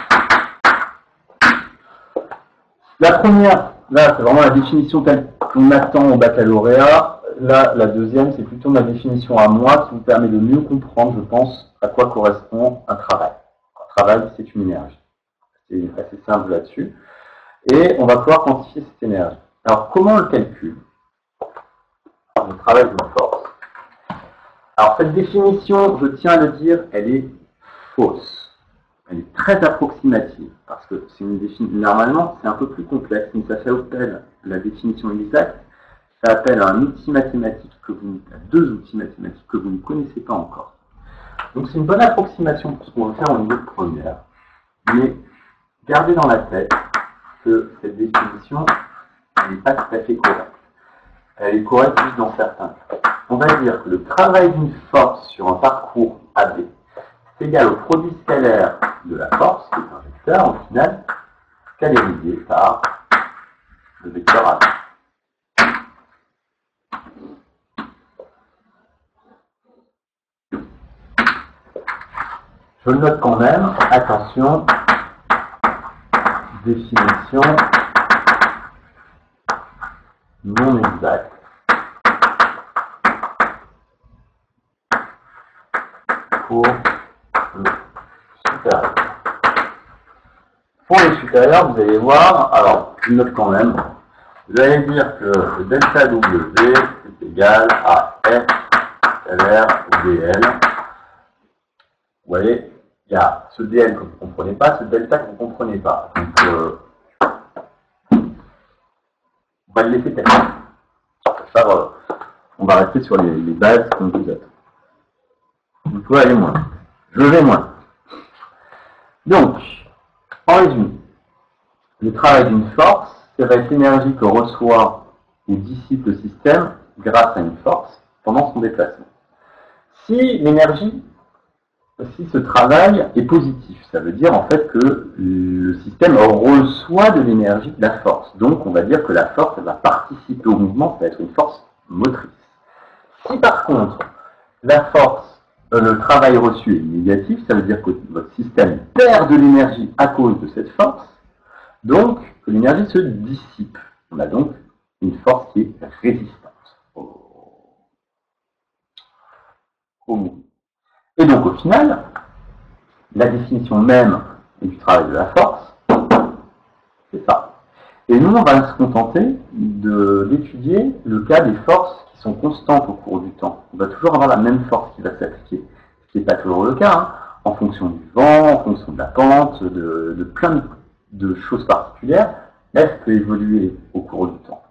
La première, là, c'est vraiment la définition telle qu'on attend au baccalauréat. Là, la deuxième, c'est plutôt ma définition à moi qui vous permet de mieux comprendre, je pense, à quoi correspond un travail. Un travail, c'est une énergie. C'est assez simple là-dessus. Et on va pouvoir quantifier cette énergie. Alors, comment on le calcule? Le travail d'une force. Alors, cette définition, je tiens à le dire, elle est fausse. Elle est très approximative, parce que c'est une définition. Normalement, c'est un peu plus complexe, mais ça fait appel la définition exacte. fait appel à un outil mathématique à deux outils mathématiques que vous ne connaissez pas encore. Donc c'est une bonne approximation pour ce qu'on va faire au niveau de première. Mais gardez dans la tête que cette définition n'est pas tout à fait correcte. Elle est correcte juste dans certains cas. On va dire que le travail d'une force sur un parcours AB est égal au produit scalaire de la force, qui est un vecteur au final, scalarisé par le vecteur AB. Je le note quand même, attention, définition non exacte pour le supérieur. Pour les supérieurs, vous allez voir, alors je note quand même, vous allez dire que le delta W est égal à F LR dl. Vous voyez, il y a ce dl que vous ne comprenez pas, ce delta que vous ne comprenez pas. Donc, on va le laisser tel quel. On va rester sur les bases qu'on vous attend. Vous pouvez aller moins. Je vais moins. Donc, en résumé, le travail d'une force, ça va être l'énergie que reçoit ou dissipe le système grâce à une force pendant son déplacement. Si ce travail est positif, ça veut dire en fait que le système reçoit de l'énergie de la force. Donc on va dire que la force elle va participer au mouvement, ça va être une force motrice. Si par contre le travail reçu est négatif, ça veut dire que votre système perd de l'énergie à cause de cette force, donc que l'énergie se dissipe. On a donc une force qui est résistante au mouvement. Et donc, au final, la définition même du travail de la force, c'est ça. Et nous, on va se contenter d'étudier le cas des forces qui sont constantes au cours du temps. On va toujours avoir la même force qui va s'appliquer, ce qui n'est pas toujours le cas, hein, en fonction du vent, en fonction de la pente, de plein de choses particulières. Elle peut évoluer au cours du temps.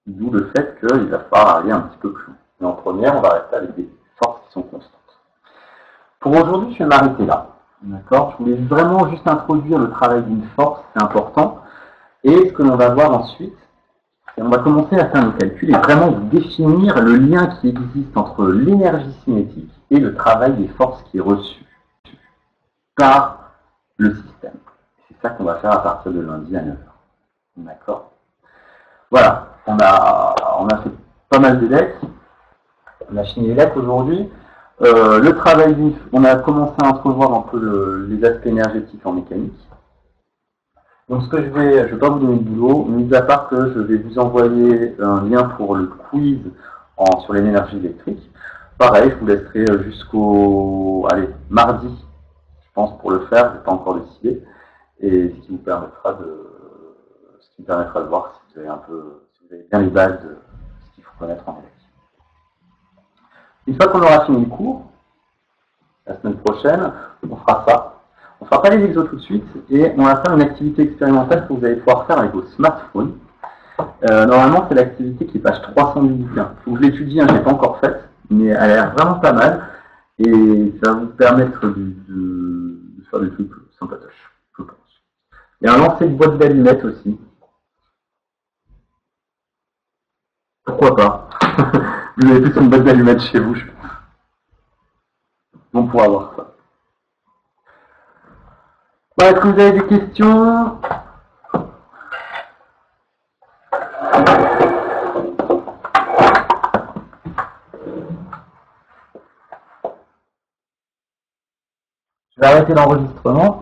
D'où le fait qu'il va falloir aller un petit peu plus loin. Mais en première, on va rester avec des forces qui sont constantes. Pour aujourd'hui, je vais m'arrêter là. D'accord ? Je voulais vraiment juste introduire le travail d'une force, c'est important. Et ce que l'on va voir ensuite, c'est on va commencer à faire nos calculs et vraiment définir le lien qui existe entre l'énergie cinétique et le travail des forces qui est reçu par le système. C'est ça qu'on va faire à partir de lundi à 9h. D'accord ? Voilà, on a fait pas mal de lettres. On a fini les lettres aujourd'hui. Le travail on a commencé à entrevoir un peu les aspects énergétiques en mécanique. Donc ce que je vais pas vous donner de boulot, mis à part que je vais vous envoyer un lien pour le quiz sur l'énergie électrique. Pareil, je vous laisserai jusqu'au mardi, je pense, pour le faire, je n'ai pas encore décidé. Et ce qui vous permettra de voir si vous avez bien les bases de ce qu'il faut connaître en électrique. Une fois qu'on aura fini le cours, la semaine prochaine, on fera ça. On ne fera pas les exos tout de suite et on va faire une activité expérimentale que vous allez pouvoir faire avec vos smartphones. Normalement, c'est l'activité qui est page 300 du bouquin. Je l'étudie, je ne l'ai pas encore faite, mais elle a l'air vraiment pas mal et ça va vous permettre de faire des trucs sympatoches, je pense. Il y a un lancer de boîte d'allumettes aussi. Pourquoi pas? Vous avez tous une boîte d'allumettes chez vous, je pense. On pourra voir ça. Bon, est-ce que vous avez des questions? Je vais arrêter l'enregistrement.